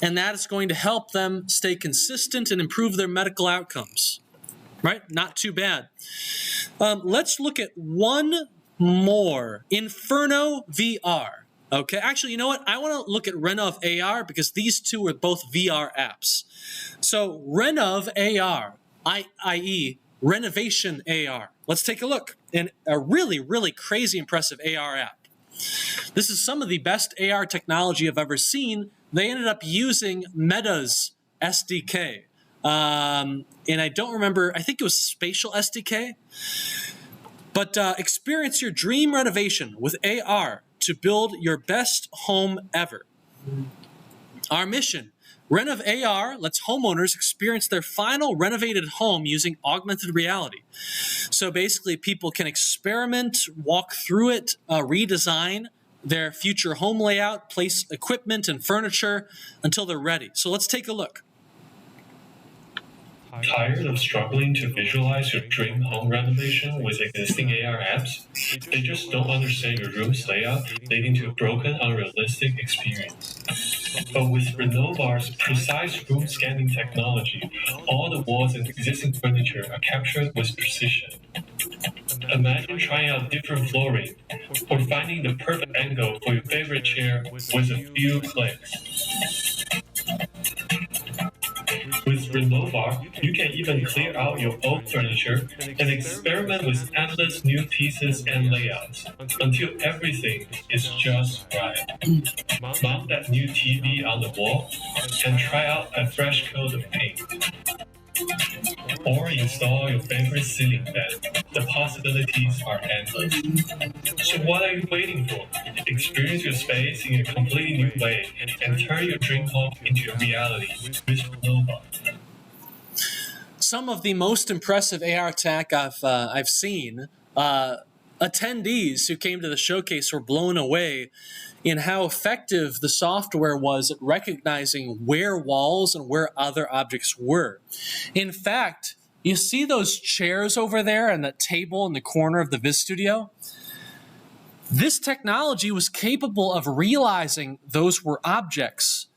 B: And that is going to help them stay consistent and improve their medical outcomes, right? Not too bad. Let's look at one more, Inferno VR. Okay, actually, you know what? I want to look at Renov AR because these two are both VR apps. So Renov AR, i.e. Renovation AR. Let's take a look. And a really, really crazy impressive AR app. This is some of the best AR technology I've ever seen. They ended up using Meta's SDK. And I don't remember, I think it was Spatial SDK. But experience your dream renovation with AR to build your best home ever. Our mission, Renov AR lets homeowners experience their final renovated home using augmented reality. So basically people can experiment, walk through it, redesign their future home layout, place equipment and furniture until they're ready. So let's take a look.
G: Tired of struggling to visualize your dream home renovation with existing AR apps? They just don't understand your room's layout, leading to a broken, unrealistic experience. But with Renovar's precise room scanning technology, all the walls and existing furniture are captured with precision. Imagine trying out different flooring or finding the perfect angle for your favorite chair with a few clicks. With Renovar, you can even clear out your old furniture and experiment with endless new pieces and layouts until everything is just right. Mount that new TV on the wall and try out a fresh coat of paint. Or install your favorite ceiling fan. The possibilities are endless. So what are you waiting for? Experience your space in a completely new way and turn your dream home into a reality with Renova.
B: Some of the most impressive AR tech I've seen. Attendees who came to the showcase were blown away in how effective the software was at recognizing where walls and where other objects were. In fact, you see those chairs over there and that table in the corner of the Viz Studio? This technology was capable of realizing those were objects,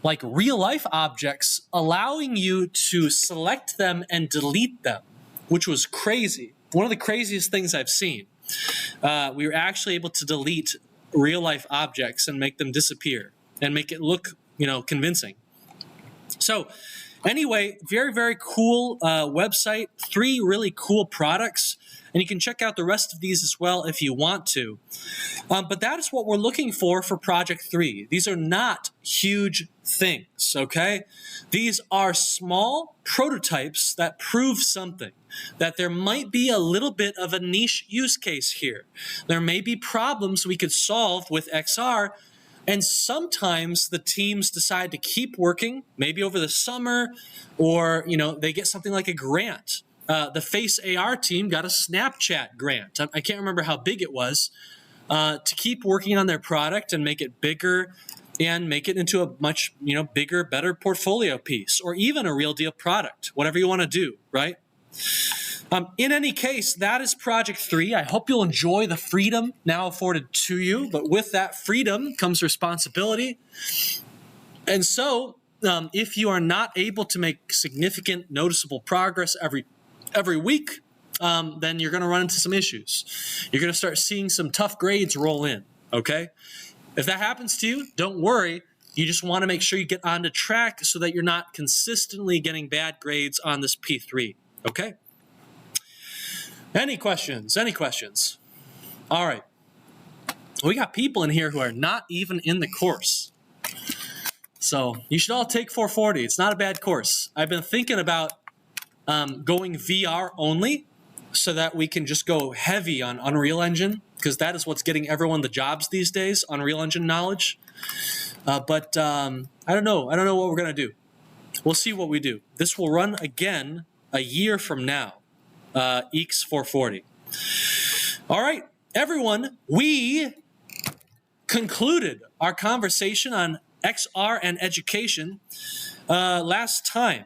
B: like real-life objects, allowing you to select them and delete them, which was crazy. One of the craziest things I've seen. We were actually able to delete real-life objects and make them disappear and make it look, convincing. So anyway, very, very cool website, 3 really cool products, and you can check out the rest of these as well if you want to. But that is what we're looking for Project 3. These are not huge things, okay? These are small prototypes that prove something, that there might be a little bit of a niche use case here. There may be problems we could solve with XR, and sometimes the teams decide to keep working, maybe over the summer, or they get something like a grant. The Face AR team got a Snapchat grant. I can't remember how big it was, to keep working on their product and make it bigger and make it into a much bigger, better portfolio piece, or even a real deal product, whatever you want to do, right? In any case, that is Project 3. I hope you'll enjoy the freedom now afforded to you, but with that freedom comes responsibility. And so, if you are not able to make significant, noticeable progress every week, then you're going to run into some issues. You're going to start seeing some tough grades roll in, okay? If that happens to you, don't worry. You just want to make sure you get onto track so that you're not consistently getting bad grades on this P3, okay? Any questions? Any questions? All right. We got people in here who are not even in the course. So you should all take 440. It's not a bad course. I've been thinking about going VR only so that we can just go heavy on Unreal Engine, because that is what's getting everyone the jobs these days, Unreal Engine knowledge. But I don't know. I don't know what we're going to do. We'll see what we do. This will run again a year from now, EECS 440. All right, everyone, we concluded our conversation on XR and education last time.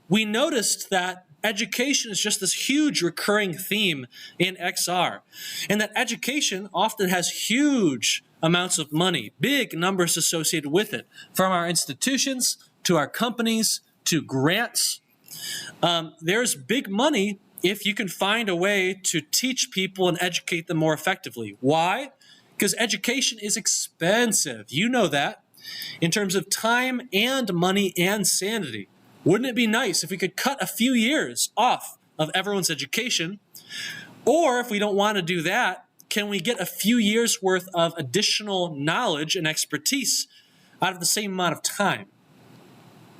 B: We noticed that education is just this huge recurring theme in XR, and that education often has huge amounts of money, big numbers associated with it, from our institutions to our companies to grants. There's big money if you can find a way to teach people and educate them more effectively. Why? Because education is expensive. You know that. In terms of time and money and sanity. Wouldn't it be nice if we could cut a few years off of everyone's education? Or if we don't want to do that, can we get a few years worth of additional knowledge and expertise out of the same amount of time?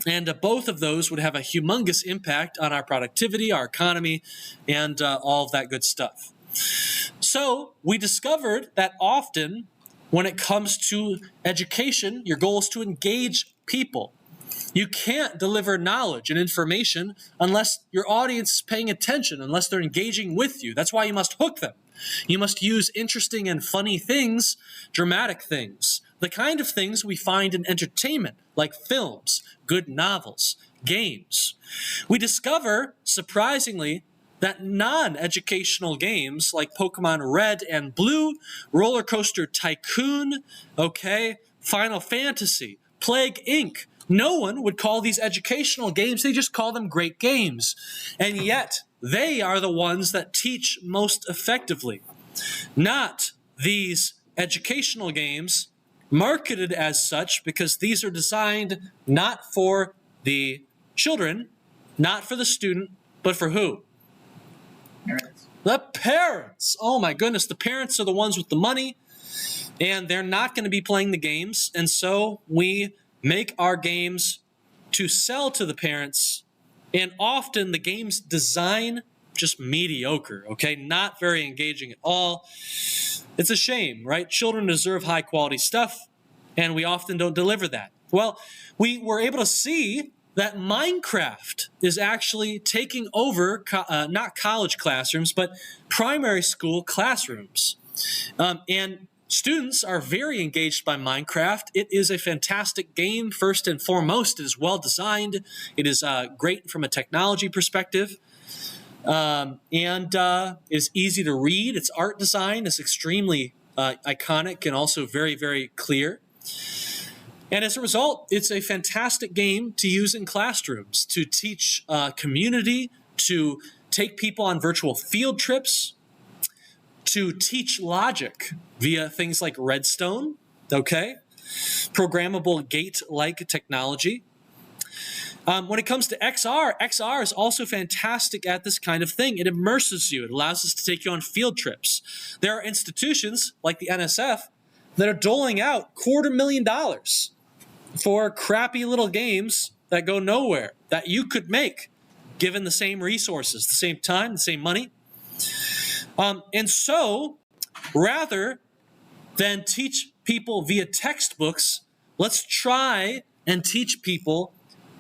B: And both of those would have a humongous impact on our productivity, our economy, and all of that good stuff. So we discovered that often when it comes to education, your goal is to engage people. You can't deliver knowledge and information unless your audience is paying attention, unless they're engaging with you. That's why you must hook them. You must use interesting and funny things, dramatic things, the kind of things we find in entertainment, like films, good novels, games. We discover, surprisingly, that non-educational games like Pokemon Red and Blue, Roller Coaster Tycoon, Final Fantasy, Plague Inc., no one would call these educational games. They just call them great games. And yet, they are the ones that teach most effectively. Not these educational games marketed as such, because these are designed not for the children, not for the student, but for who?
A: Parents.
B: The parents. Oh my goodness, the parents are the ones with the money, and they're not going to be playing the games. And so we make our games to sell to the parents, and often the game's design just mediocre, not very engaging at all. It's a shame, right? Children deserve high quality stuff, and we often don't deliver that. Well, we were able to see that Minecraft is actually taking over not college classrooms, but primary school classrooms. And students are very engaged by Minecraft. It is a fantastic game, first and foremost. It is well designed. It is great from a technology perspective. And is easy to read. Its art design is extremely iconic and also very, very clear. And as a result, it's a fantastic game to use in classrooms, to teach community, to take people on virtual field trips, to teach logic via things like Redstone, programmable gate-like technology. When it comes to XR, XR is also fantastic at this kind of thing. It immerses you. It allows us to take you on field trips. There are institutions like the NSF that are doling out $250,000 for crappy little games that go nowhere, that you could make given the same resources, the same time, the same money. And so, rather than teach people via textbooks, let's try and teach people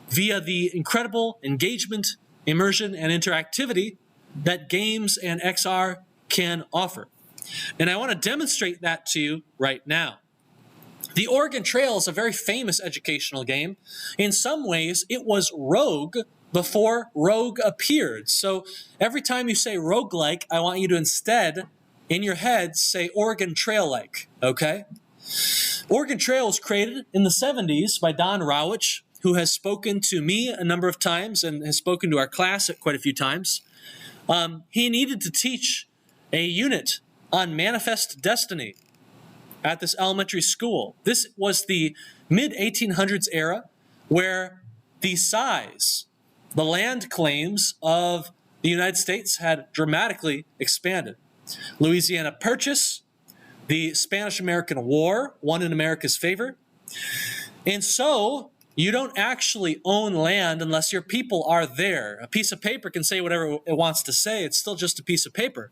B: via the incredible engagement, immersion, and interactivity that games and XR can offer. And I want to demonstrate that to you right now. The Oregon Trail is a very famous educational game. In some ways, it was Rogue before Rogue appeared. So every time you say roguelike, I want you to instead, in your head, say Oregon Trail-like, Oregon Trail was created in the 70s by Don Rowich, who has spoken to me a number of times and has spoken to our class quite a few times. He needed to teach a unit on manifest destiny at this elementary school. This was the mid-1800s era where the size, the land claims of the United States had dramatically expanded. Louisiana Purchase, the Spanish-American War, won in America's favor. And so you don't actually own land unless your people are there. A piece of paper can say whatever it wants to say. It's still just a piece of paper.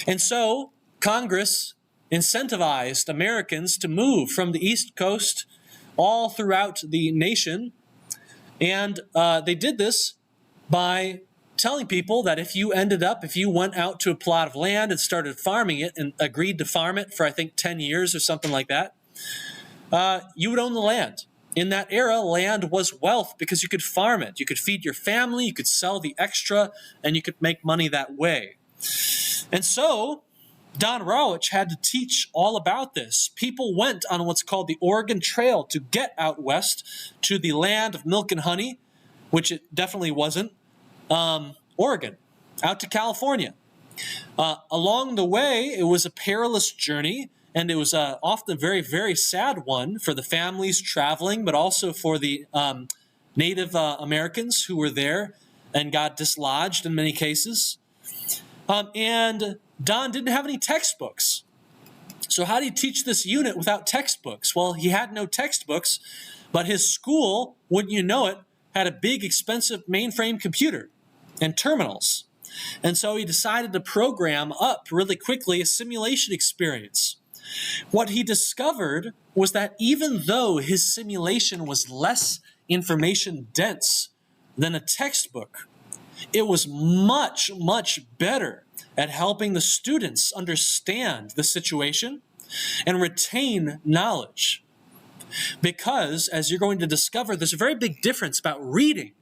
B: And so Congress incentivized Americans to move from the East Coast all throughout the nation. And they did this by telling people that if you went out to a plot of land and started farming it and agreed to farm it for, I think, 10 years or something like that, you would own the land. In that era, land was wealth because you could farm it. You could feed your family, you could sell the extra, and you could make money that way. And so Don Rawitsch had to teach all about this. People went on what's called the Oregon Trail to get out west to the land of milk and honey, which it definitely wasn't, Oregon, out to California. Along the way, it was a perilous journey, and it was often a very, very sad one for the families traveling, but also for the Native Americans who were there and got dislodged in many cases. And Don didn't have any textbooks. So how did he teach this unit without textbooks? Well, he had no textbooks, but his school, wouldn't you know it, had a big, expensive mainframe computer and terminals. And so he decided to program up really quickly a simulation experience. What he discovered was that even though his simulation was less information dense than a textbook, it was much, much better at helping the students understand the situation and retain knowledge. Because, as you're going to discover, there's a very big difference about reading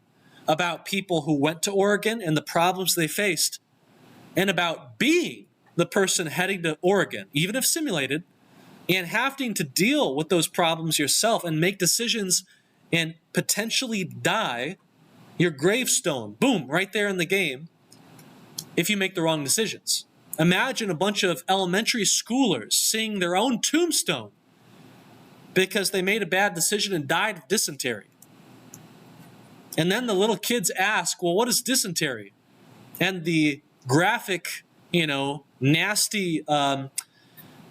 B: about people who went to Oregon and the problems they faced, and about being the person heading to Oregon, even if simulated, and having to deal with those problems yourself and make decisions and potentially die. Your gravestone, boom, right there in the game, if you make the wrong decisions. Imagine a bunch of elementary schoolers seeing their own tombstone because they made a bad decision and died of dysentery. And then the little kids ask, well, what is dysentery? And the graphic, nasty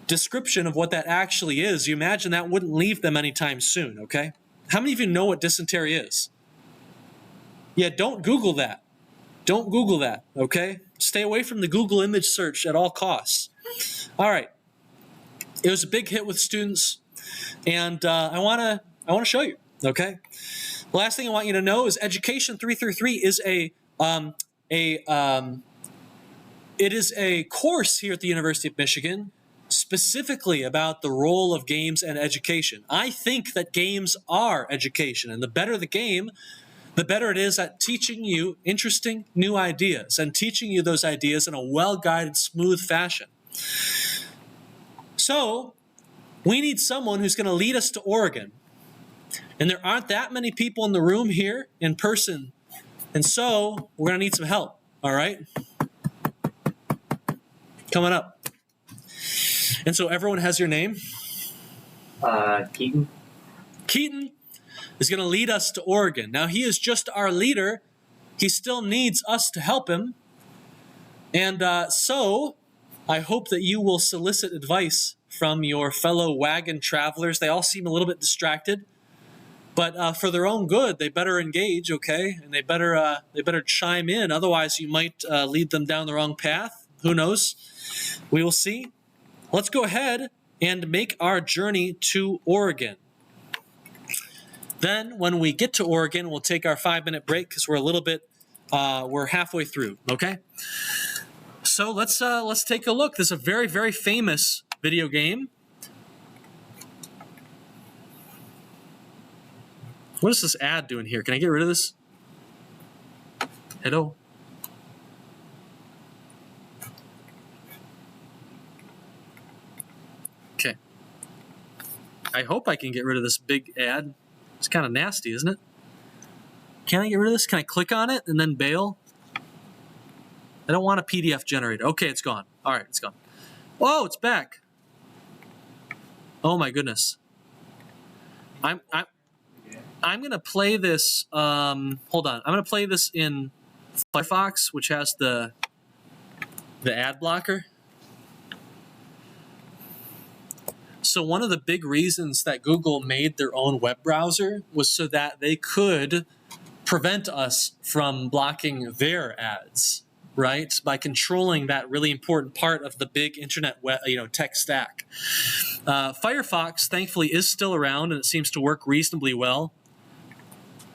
B: description of what that actually is, you imagine that wouldn't leave them anytime soon, okay? How many of you know what dysentery is? Yeah, don't Google that. Don't Google that, okay? Stay away from the Google image search at all costs. All right. It was a big hit with students, and I want to show you, okay? The last thing I want you to know is Education 333 is it is a course here at the University of Michigan specifically about the role of games and education. I think that games are education, and the better the game, the better it is at teaching you interesting new ideas and teaching you those ideas in a well-guided, smooth fashion. So we need someone who's going to lead us to Oregon. And there aren't that many people in the room here in person. And so we're going to need some help, all right? Coming up. And so everyone has your name?
A: Keaton.
B: Keaton is going to lead us to Oregon. Now, he is just our leader. He still needs us to help him. And so I hope that you will solicit advice from your fellow wagon travelers. They all seem a little bit distracted. But for their own good, they better engage, okay? And they better chime in. Otherwise, you might lead them down the wrong path. Who knows? We will see. Let's go ahead and make our journey to Oregon. Then, when we get to Oregon, we'll take our 5-minute break because we're halfway through, okay? So let's take a look. This is a very, very famous video game. What is this ad doing here? Can I get rid of this? Hello? Okay. I hope I can get rid of this big ad. It's kind of nasty, isn't it? Can I get rid of this? Can I click on it and then bail? I don't want a PDF generator. Okay, it's gone. All right, it's gone. Whoa, it's back. Oh my goodness. I'm going to play this, hold on. I'm going to play this in Firefox, which has the ad blocker. So one of the big reasons that Google made their own web browser was so that they could prevent us from blocking their ads, right? By controlling that really important part of the big internet tech stack. Firefox, thankfully, is still around, and it seems to work reasonably well.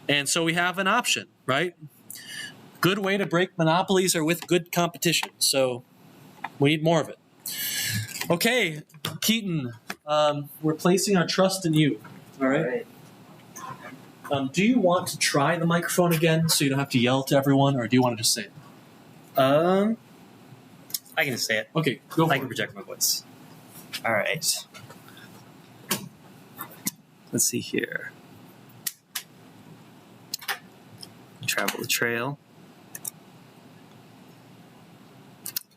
B: And so we have an option, right? Good way to break monopolies are with good competition. So we need more of it. Okay, Keaton, we're placing our trust in you. All right. Do you want to try the microphone again so you don't have to yell to everyone, or do you want to just say it?
H: I can just say it.
B: Okay, go for
H: I
B: it.
H: can project my voice. All right. Let's see here. Travel the trail.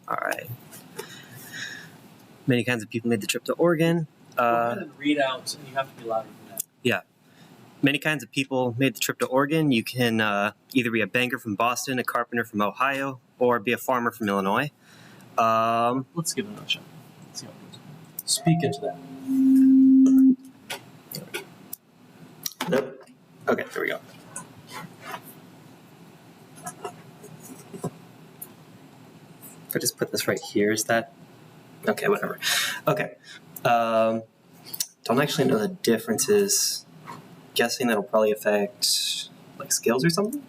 H: All right. Many kinds of people made the trip to Oregon.
B: Go ahead and read out, and you have to be louder than that.
H: Yeah. Many kinds of people made the trip to Oregon. You can either be a banker from Boston, a carpenter from Ohio, or be a farmer from Illinois.
B: Let's give it another shot. Let's see how it goes. Speak into that.
H: Nope. Okay, there we go. If I just put this right here, is that... Okay, whatever. Okay. Don't actually know the differences. Guessing that'll probably affect, like, skills or something?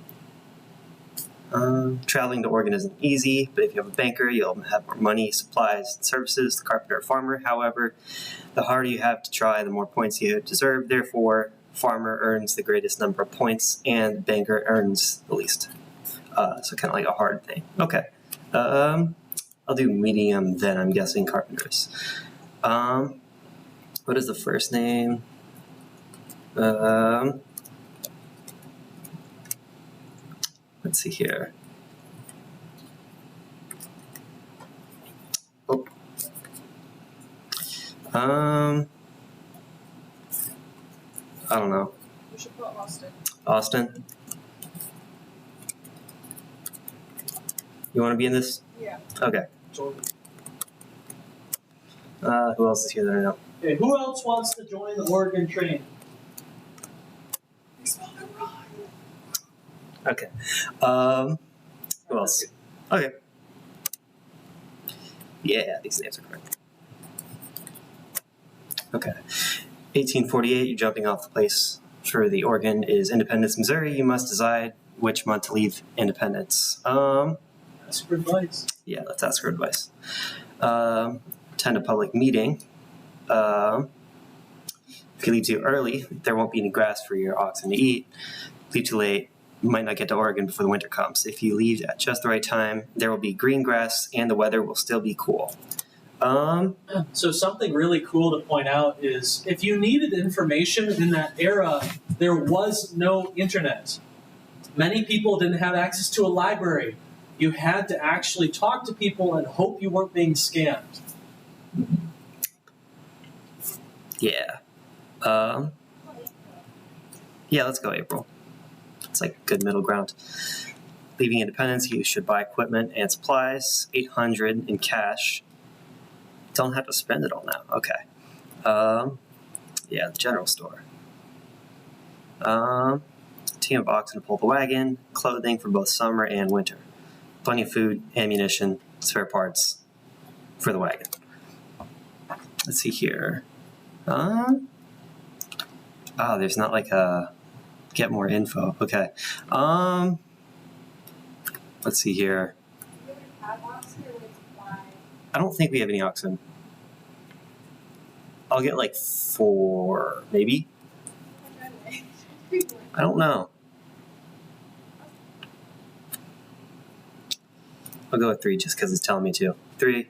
H: Traveling to Oregon isn't easy, but if you have a banker, you'll have more money, supplies, and services. The carpenter or farmer, however, the harder you have to try, the more points you deserve. Therefore, farmer earns the greatest number of points, and banker earns the least. So kind of like a hard thing. Okay. I'll do medium then, I'm guessing carpenters. What is the first name? Let's see here. Oh. I don't know.
C: We should put Austin.
H: Austin? You want to be in this?
C: Yeah.
H: Okay. Who else is here that I know?
B: Okay, who else wants to join the Oregon train?
H: Okay. Who else? Okay. Yeah, these names are correct. Okay. 1848, you're jumping off the place for the Oregon is Independence, Missouri. You must decide which month to leave Independence.
B: That's for advice.
H: Yeah, let's ask her advice. Attend a public meeting. If you leave too early, there won't be any grass for your oxen to eat. Leave too late, you might not get to Oregon before the winter comes. If you leave at just the right time, there will be green grass and the weather will still be cool.
B: So something really cool to point out is if you needed information in that era, there was no internet. Many people didn't have access to a library. You had to actually talk to people and hope you weren't being scammed.
H: Yeah. Yeah, let's go April. It's like good middle ground. Leaving Independence, you should buy equipment and supplies, $800 in cash. Don't have to spend it all now. Okay. Yeah, the general store. Team of oxen to pull the wagon, clothing for both summer and winter. Plenty of food, ammunition, spare parts for the wagon. Let's see here. There's not like a get more info. Okay. Let's see here. I don't think we have any oxen. I'll get like 4, maybe. I don't know. I'll go with 3 just because it's telling me to. 3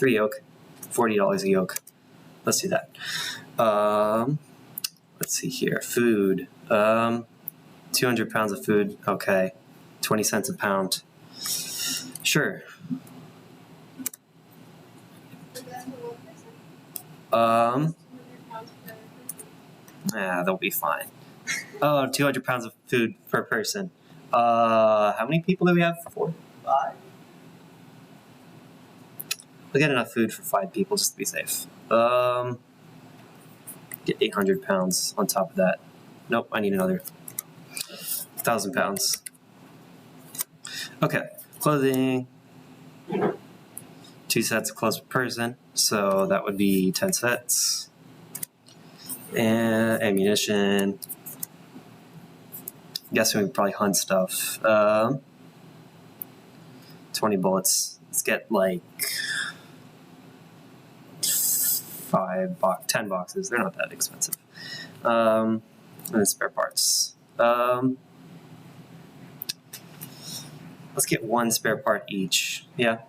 H: yoke, $40 a yoke. Let's do that. Let's see here. Food. 200 pounds of food. Okay. 20 cents a pound. Sure. They'll be fine. Oh, 200 pounds of food per person. How many people do we have? 4?
A: 5.
H: We'll get enough food for 5 people just to be safe. Get 800 pounds on top of that. Nope, I need another 1,000 pounds. Okay, clothing. 2 sets of clothes per person, so that would be 10 sets. And ammunition. Guessing we probably hunt stuff. 20 bullets. Let's get like 10 boxes. They're not that expensive. And then spare parts. Let's get 1 spare part each. Yeah.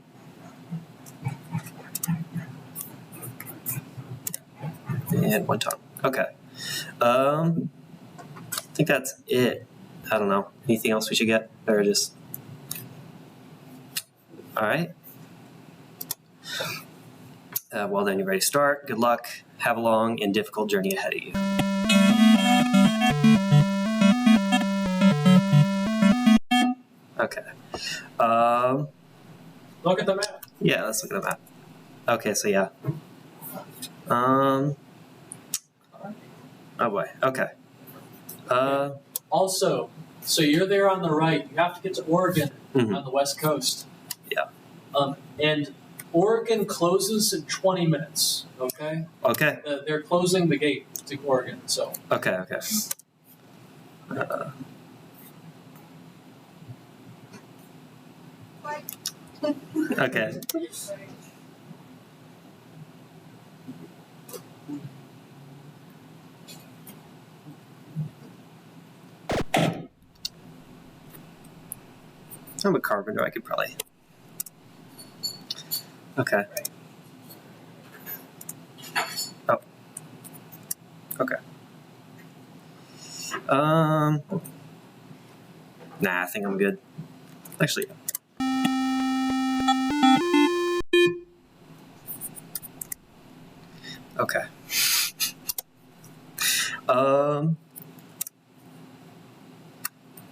H: And 1 ton. Okay. I think that's it. I don't know. Anything else we should get? Or just... Alright. Well then, you're ready to start. Good luck. Have a long and difficult journey ahead of you. Okay.
B: Look at the map.
H: Yeah, let's look at the map. Okay, so yeah. Oh boy. Okay.
B: Also, so you're there on the right. You have to get to Oregon
H: Mhm.
B: on the west coast.
H: Yeah.
B: And Oregon closes in 20 minutes. Okay.
H: Okay.
B: They're closing the gate to Oregon. So.
H: Okay. Okay. Okay. I'm a carpenter. I could probably. Okay. Oh. Okay. Nah, I think I'm good. Actually. Okay.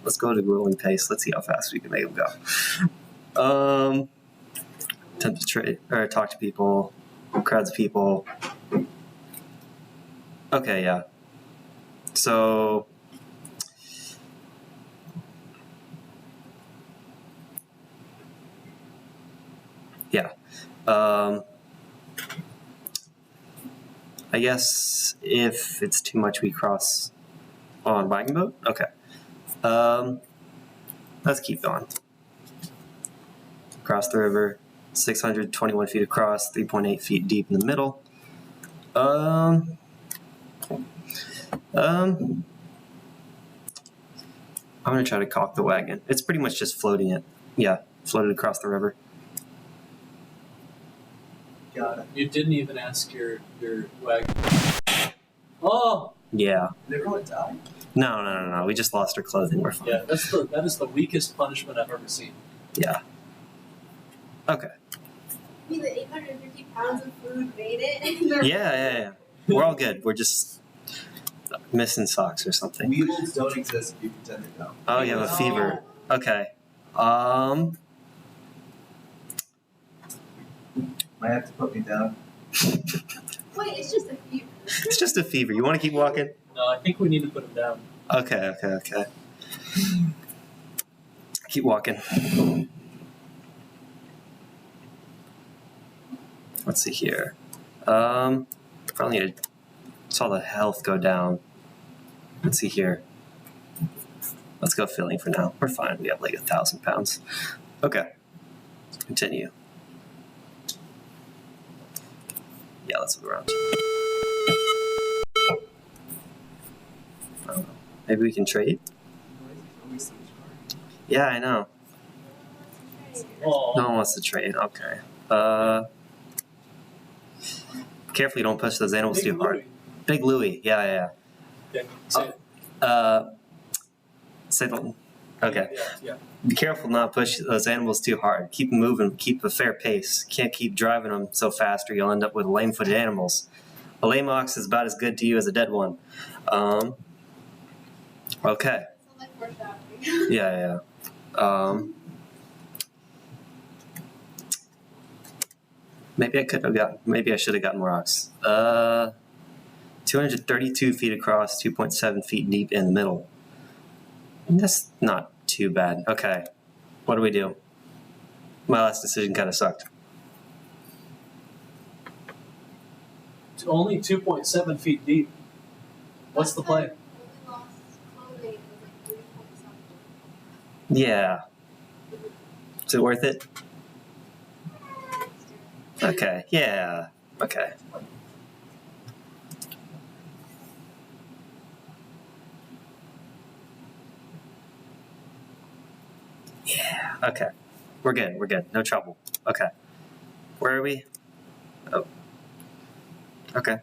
H: Let's go to rolling pace. Let's see how fast we can make them go. Attempt to trade or talk to people, crowds of people. Okay, yeah. So yeah. I guess if it's too much, we cross on wagon boat. Okay. Let's keep going. Across the river, 621 feet across, 3.8 feet deep in the middle. I'm gonna try to caulk the wagon. It's pretty much just floating it. Yeah, floated across the river.
A: Got it.
B: You didn't even ask your wagon. Oh.
H: Yeah.
A: Did everyone die?
H: No. We just lost our clothing. We're fine.
B: Yeah, that is the weakest punishment I've ever seen.
H: Yeah. Okay.
C: I mean, the 850 pounds of food made it.
H: Yeah. We're all good. We're just missing socks or something.
A: Weevils don't exist if you pretend they don't.
H: Oh, you have a fever. Okay.
A: Might have to put me down.
C: Wait, it's just a fever.
H: It's just a fever. You want to keep walking?
B: No, I think we need to put him down.
H: Okay. Keep walking. Let's see here. Probably need to saw the health go down. Let's see here. Let's go filling for now. We're fine. We have like 1,000 pounds. Okay. Continue. Yeah, let's look around. I don't know. Maybe we can trade? Yeah, I know.
B: Oh.
H: No one wants to trade. Okay. Careful you don't push those animals
B: Big
H: too hard.
B: Louie.
H: Big Louie. Yeah.
B: Yeah, say it.
H: Say the, okay.
B: Yeah.
H: Be careful not to push those animals too hard. Keep them moving. Keep a fair pace. Can't keep driving them so fast or you'll end up with lame-footed animals. A lame ox is about as good to you as a dead one. Okay.
C: Sounds like foreshadowing.
H: Yeah. Maybe I should have gotten more rocks. 232 feet across, 2.7 feet deep in the middle. That's not too bad. Okay. What do we do? My last decision kind of sucked.
B: It's only 2.7 feet deep. What's the play?
H: Yeah. Is it worth it? Okay. Yeah. Okay. Yeah. Okay. We're good. No trouble. Okay. Where are we? Oh. Okay.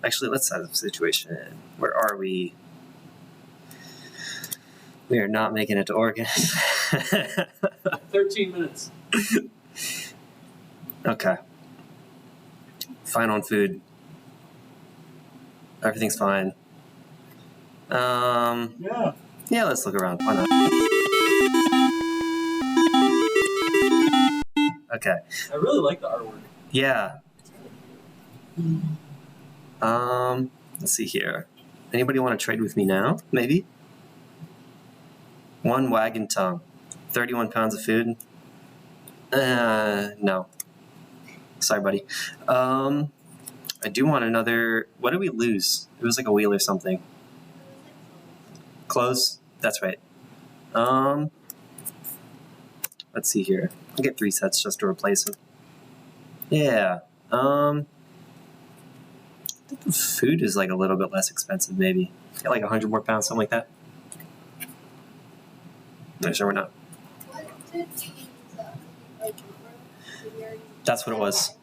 H: Actually, let's set the situation. Where are we? We are not making it to Oregon.
B: 13 minutes.
H: Okay. Fine on food. Everything's fine.
B: Yeah.
H: Yeah, let's look around. Why not? Okay.
B: I really like the artwork.
H: Yeah. Let's see here. Anybody want to trade with me now? Maybe? 1 wagon tongue. 31 pounds of food. No. Sorry, buddy. I do want another. What did we lose? It was like a wheel or something. Clothes? That's right. Let's see here. I'll get 3 sets just to replace them. Yeah. I think the food is like a little bit less expensive, maybe. Get like 100 more pounds, something like that. No, sure we're not. That's what it was.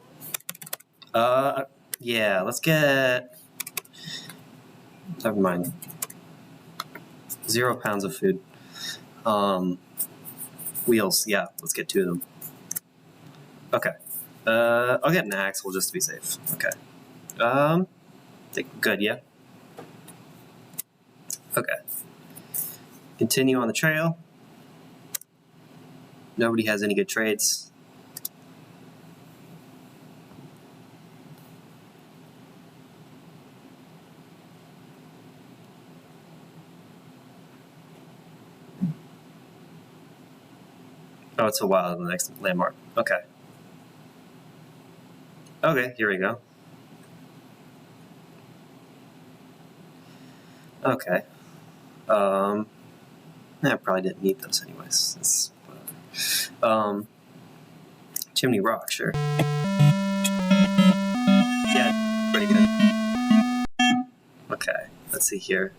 H: Yeah, let's get. Never mind. 0 pounds of food. Wheels, yeah, let's get 2 of them. Okay. I'll get an axle just to be safe. Okay. Good, yeah? Okay. Continue on the trail. Nobody has any good trades. Oh, it's a while in the next landmark. Okay. Okay, here we go. Okay. I probably didn't need those anyways. It's whatever. Chimney Rock, sure. Yeah, pretty good. Okay, let's see here.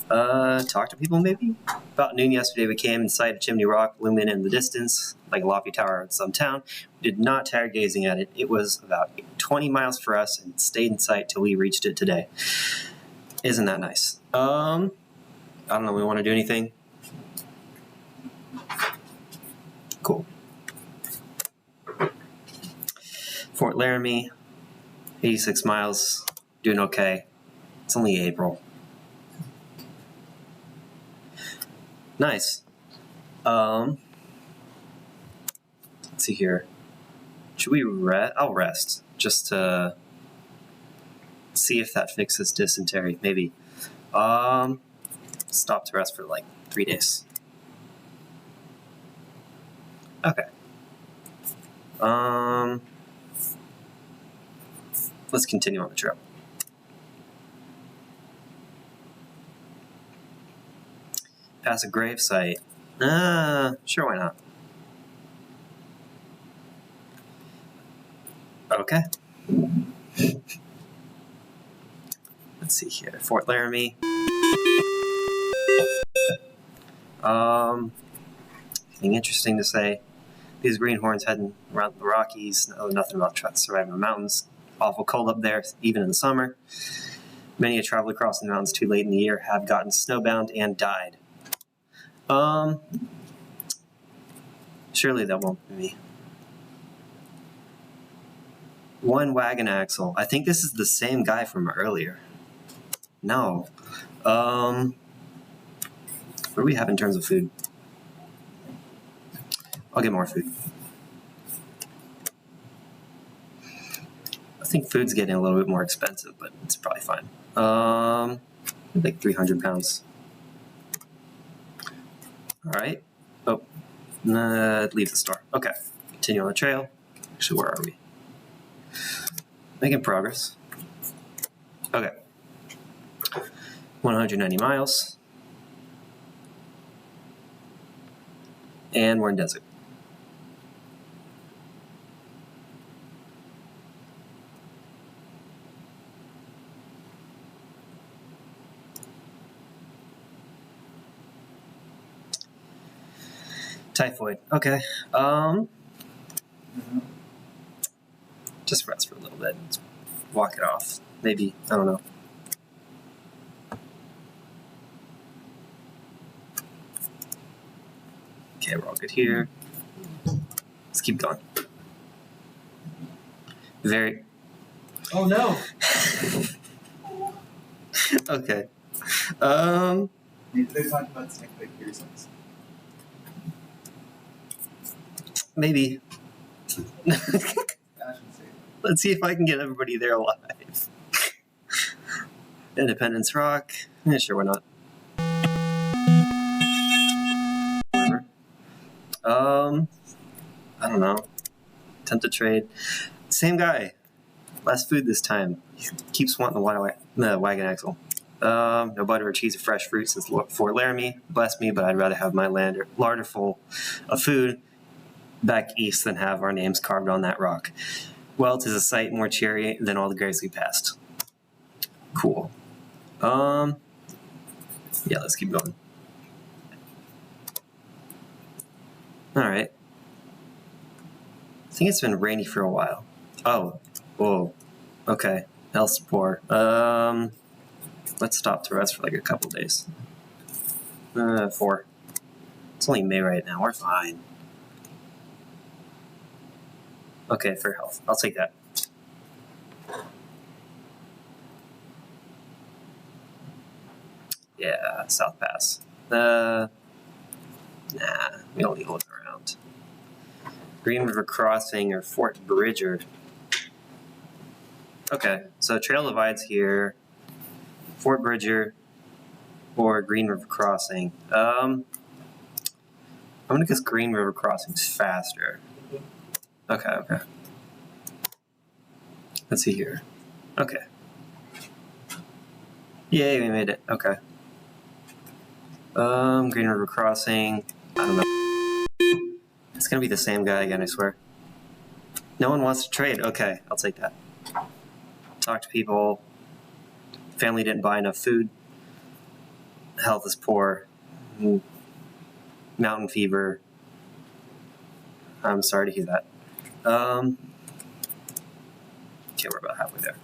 H: Talk to people maybe? About noon yesterday, we came in sight of Chimney Rock looming in the distance, like a lofty tower in some town. We did not tire gazing at it. It was about 20 miles for us and stayed in sight till we reached it today. Isn't that nice? I don't know, we want to do anything? Cool. Fort Laramie, 86 miles, doing okay. It's only April. Nice. Let's see here. Should we rest? I'll rest just to see if that fixes dysentery. Maybe. Stop to rest for like 3 days. Okay. Let's continue on the trail. Pass a grave site. Sure, why not? Okay. Let's see here. Fort Laramie. Anything interesting to say? These greenhorns heading around the Rockies. Know nothing about surviving in the mountains. Awful cold up there, even in the summer. Many a traveler crossing the mountains too late in the year have gotten snowbound and died. Surely that won't be me. 1 wagon axle. I think this is the same guy from earlier. No. What do we have in terms of food? I'll get more food. I think food's getting a little bit more expensive, but it's probably fine. Like 300 pounds. All right. Oh, leave the store. Okay. Continue on the trail. Actually, where are we? Making progress. Okay. 190 miles. And we're in desert. Typhoid. Okay. Just rest for a little bit. Walk it off. Maybe. I don't know. Okay, we're all good here. Let's keep going. Very.
A: Oh no!
H: Okay.
A: They're talking about snake bite piercings.
H: Maybe.
A: Fashion safe.
H: Let's see if I can get everybody there alive. Independence Rock. Yeah, sure, why not? Whatever. I don't know. Attempt to trade. Same guy. Less food this time. He keeps wanting the wagon axle. No butter or cheese or fresh fruit since Fort Laramie. Bless me, but I'd rather have my larder full of food back east than have our names carved on that rock. Well, 'tis a sight more cheery than all the graves we passed. Cool. Yeah, let's keep going. All right. I think it's been rainy for a while. Oh, whoa. Okay. Else poor. Let's stop to rest for like a couple days. 4. It's only May right now. We're fine. Okay, fair health. I'll take that. Yeah, South Pass. Nah, we don't need to look around. Green River Crossing or Fort Bridger. Okay, so trail divides here. Fort Bridger or Green River Crossing. I'm gonna guess Green River Crossing's faster. Okay. Let's see here. Okay. Yay, we made it. Okay. Green River Crossing. I don't know. It's gonna be the same guy again, I swear. No one wants to trade. Okay, I'll take that. Talk to people. Family didn't buy enough food. Health is poor. Mountain fever. I'm sorry to hear that. Okay, we're about halfway there.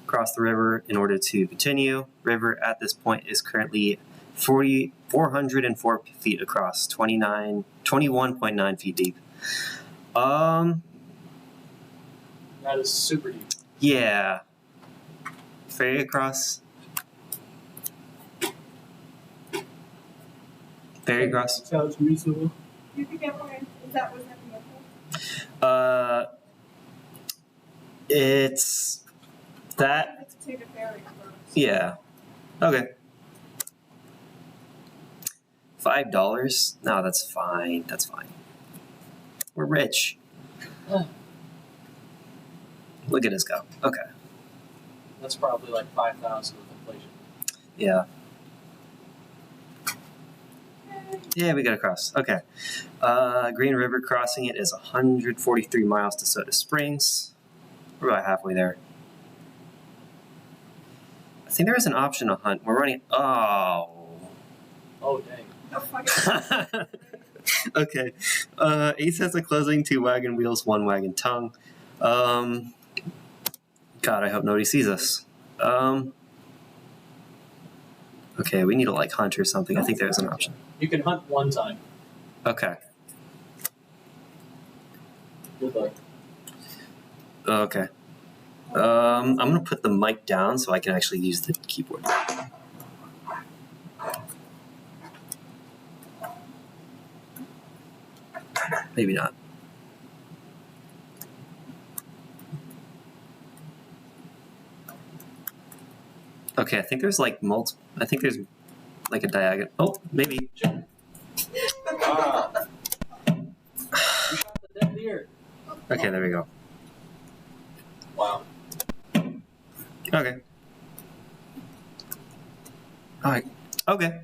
H: Cross the river in order to continue. River at this point is currently 404 feet across, 21.9 feet deep.
B: That is super deep.
H: Yeah. Ferry across. Ferry across.
B: Sounds reasonable.
C: You could get one. Is that what's happening?
H: It's that.
C: Let's take a ferry across.
H: Yeah. Okay. $5? No, that's fine. That's fine. We're rich.
B: Yeah.
H: Look at us go. Okay.
B: That's probably like 5,000 with inflation.
H: Yeah. Yeah, we got across. Okay. Green River crossing it is 143 miles to Soda Springs. We're about halfway there. I think there is an option to hunt. We're running. Oh.
B: Oh, dang.
C: Oh, fuck it.
H: Okay. 8 sets of closing, 2 wagon wheels, 1 wagon tongue. God, I hope nobody sees us. Okay, we need to like hunt or something. I think there's an option.
B: You can hunt one time.
H: Okay.
B: Good luck.
H: Okay. I'm gonna put the mic down so I can actually use the keyboard. Maybe not. Okay, I think there's like I think there's like a diagonal. Oh, maybe.
B: Ah. You shot the dead deer.
H: Okay, there we go.
B: Wow.
H: Okay. All right. Okay.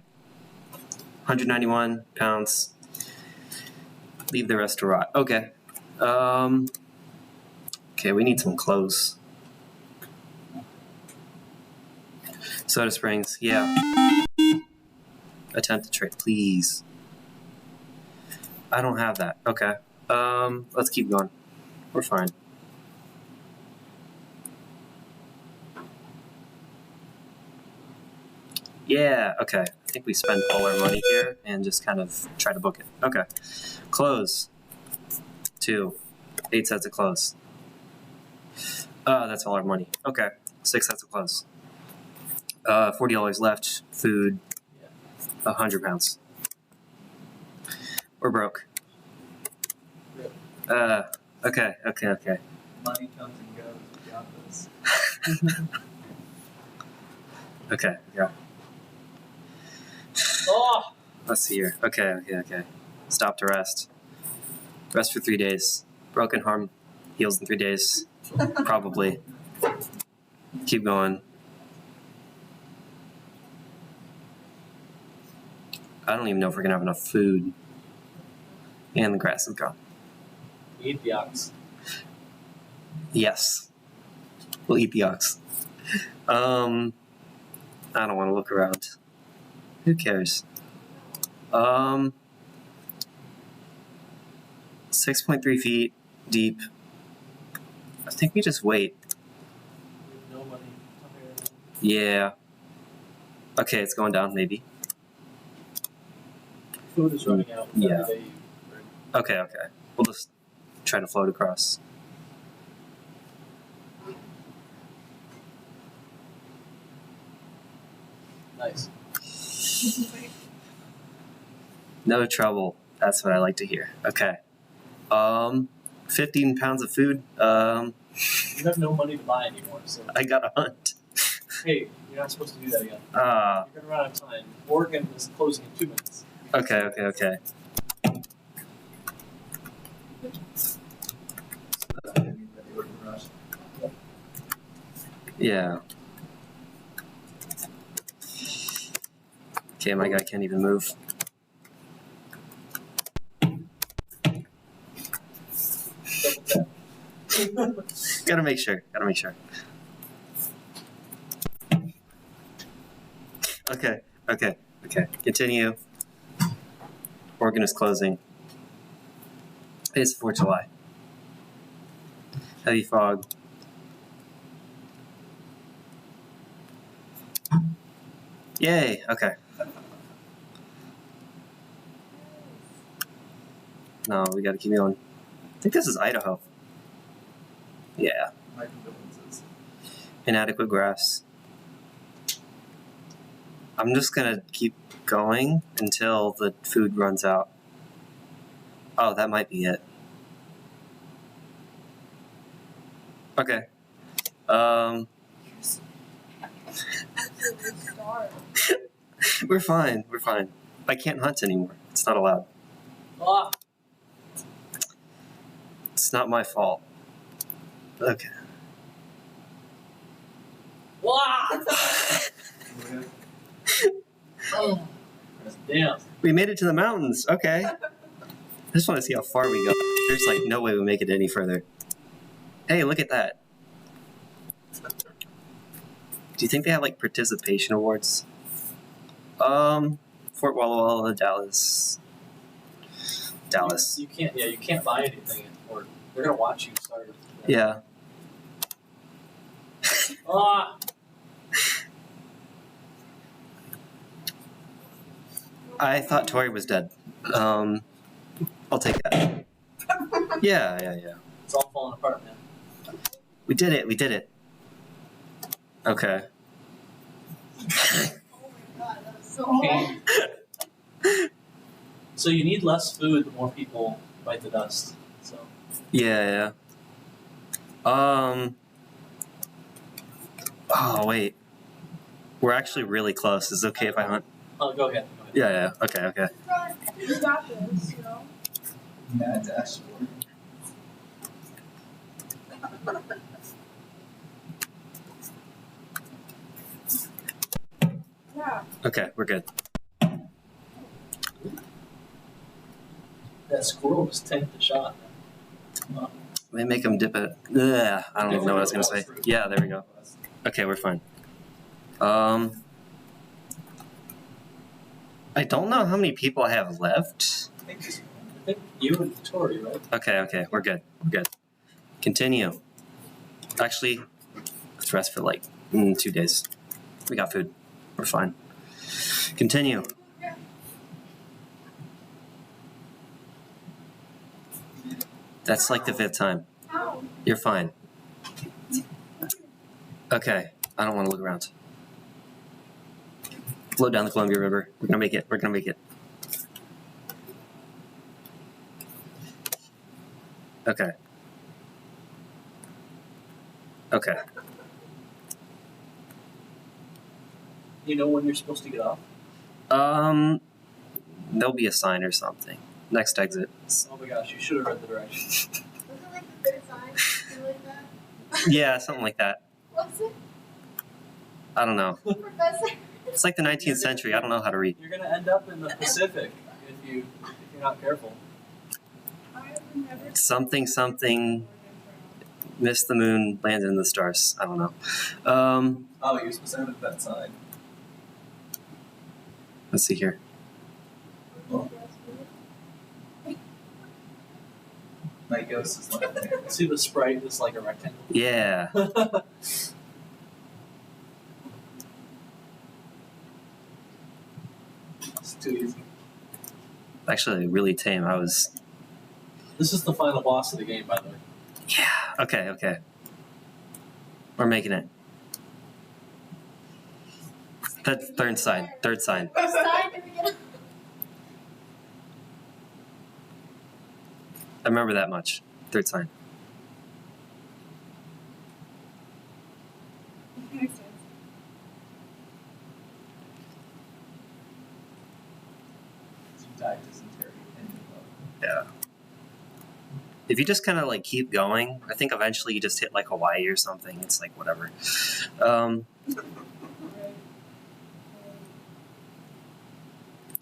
H: 191 pounds. Leave the rest to rot. Okay. Okay, we need some clothes. Soda Springs, yeah. Attempt to trade, please. I don't have that. Okay. Let's keep going. We're fine. Yeah, okay. I think we spend all our money here and just kind of try to book it. Okay. Clothes. 2. 8 sets of clothes. That's all our money. Okay. 6 sets of clothes. $40 left. Food. 100 pounds. We're broke. Okay.
A: Money comes and goes. We got this.
H: Okay, yeah.
B: Oh!
H: Let's see here. Okay. Stop to rest. Rest for 3 days. Broken arm heals in 3 days. Probably. Keep going. I don't even know if we're gonna have enough food. And the grass is gone.
B: Eat the ox.
H: Yes. We'll eat the ox. I don't want to look around. Who cares? 6.3 feet deep. I think we just wait.
B: No money.
H: Yeah. Okay, it's going down, maybe.
B: Food is running out.
H: Yeah.
B: Day.
H: Okay. We'll just try to float across.
B: Nice.
H: No trouble. That's what I like to hear. Okay. 15 pounds of food.
B: You have no money to buy anymore, so
H: I got a hunt.
B: hey, you're not supposed to do that again.
H: Ah.
B: You're gonna run out of time. Oregon is closing in 2 minutes.
H: Okay. Yeah. Okay, my guy can't even move. Gotta make sure. Okay. Continue. Oregon is closing. It's 4th of July. Heavy fog. Yay, okay. No, we gotta keep going. I think this is Idaho. Yeah.
A: My condolences.
H: Inadequate graphs. I'm just gonna keep going until the food runs out. Oh, that might be it. Okay. We're fine. I can't hunt anymore. It's not allowed.
B: Ah!
H: It's not my fault. Okay.
B: Ah! Oh, damn.
H: We made it to the mountains. Okay. I just want to see how far we go. There's like no way we make it any further. Hey, look at that. Do you think they have like participation awards? Fort Walla Walla, Dallas.
B: You can't buy anything, or they're gonna watch you start.
H: Yeah.
B: Ah!
H: I thought Tori was dead. I'll take that. Yeah.
B: It's all falling apart, man.
H: We did it. Okay.
C: God, that was so hard.
B: So you need less food the more people
A: bite the dust. So
H: Yeah. Oh wait, we're actually really close. Is it okay if I hunt?
A: oh, go ahead.
H: Yeah. Okay.
C: You got this, you know?
A: Yeah, it's actually.
C: Yeah.
H: Okay, we're good.
A: That squirrel just tanked the shot. Wow.
H: They make them dip it. Ugh, I don't even know what I was gonna say. Yeah, there we go. Okay, we're fine. I don't know how many people I have left.
A: I think you and Tori, right?
H: Okay, we're good. Continue. Actually, let's rest for like 2 days. We got food. We're fine. Continue. That's like the 5th time.
C: Ow.
H: You're fine. Okay, I don't want to look around. Float down the Columbia River. We're gonna make it. Okay.
A: You know when you're supposed to get off?
H: There'll be a sign or something. Next exit.
A: Oh my gosh, you should have read the directions.
C: Was it like the 3rd sign? Something like that?
H: Yeah, something like that.
C: Was it?
H: I don't know.
C: Professor?
H: It's like the 19th century. I don't know how to read.
A: You're gonna end up in the Pacific if you're not careful.
C: I have never
H: Something. Missed the moon, landed in the stars. I don't know.
A: Oh, you're supposed to have that side.
H: Let's see here.
A: My ghost is like there. See the sprite is like a rectangle.
H: Yeah.
A: It's too easy.
H: Actually, really tame.
A: This is the final boss of the game, by the way.
H: Yeah. Okay. We're making it. That's third sign.
C: Which side did we get?
H: I remember that much. Third sign.
C: Makes sense.
A: You died dysentery and
H: Yeah. If you just kind of like keep going, I think eventually you just hit like Hawaii or something. It's like whatever.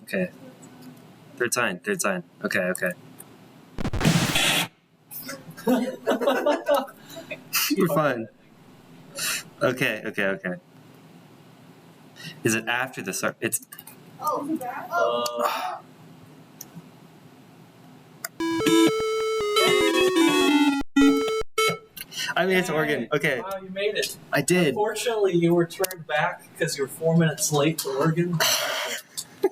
H: Okay. Third sign. Okay. We're fine. Okay. Is it after the start? It's
C: Oh, is that? Oh.
H: I mean it's Oregon. Okay.
A: Wow, you made it.
H: I did.
A: Unfortunately, you were turned back because you were 4 minutes late to Oregon.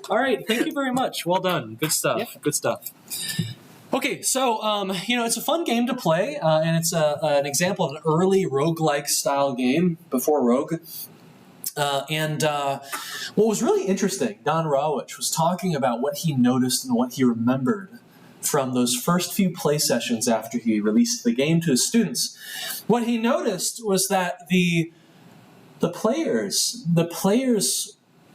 A: All right, thank you very much. Well done. Good stuff.
B: Yeah.
A: Good stuff. Okay, so it's a fun game to play, and it's an example of an early roguelike style game before Rogue. What was really interesting, Don Rawich was talking about what he noticed and what he remembered from those first few play sessions after he released the game to his students. What he noticed was that the players,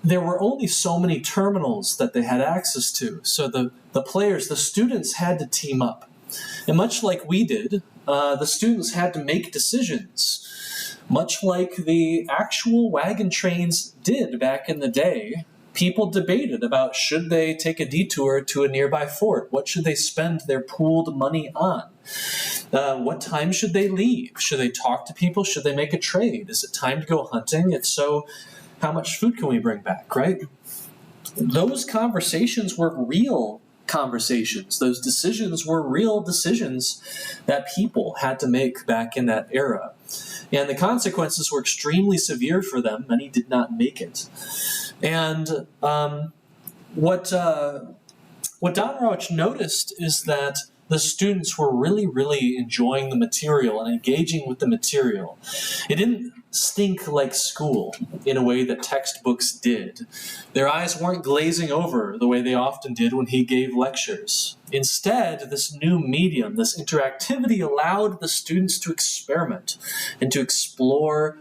A: there were only so many terminals that they had access to. So the students had to team up. And much like we did, the students had to make decisions. Much like the actual wagon trains did back in the day, people debated about should they take a detour to a nearby fort? What should they spend their pooled money on? What time should they leave? Should they talk to people? Should they make a trade? Is it time to go hunting? If so, how much food can we bring back, right? Those conversations were real conversations. Those decisions were real decisions that people had to make back in that era. And the consequences were extremely severe for them. Many did not make it. And what Don Rawich noticed is that the students were really, really enjoying the material and engaging with the material. stink like school in a way that textbooks did. Their eyes weren't glazing over the way they often did when he gave lectures. Instead, this new medium, this interactivity, allowed the students to experiment and to explore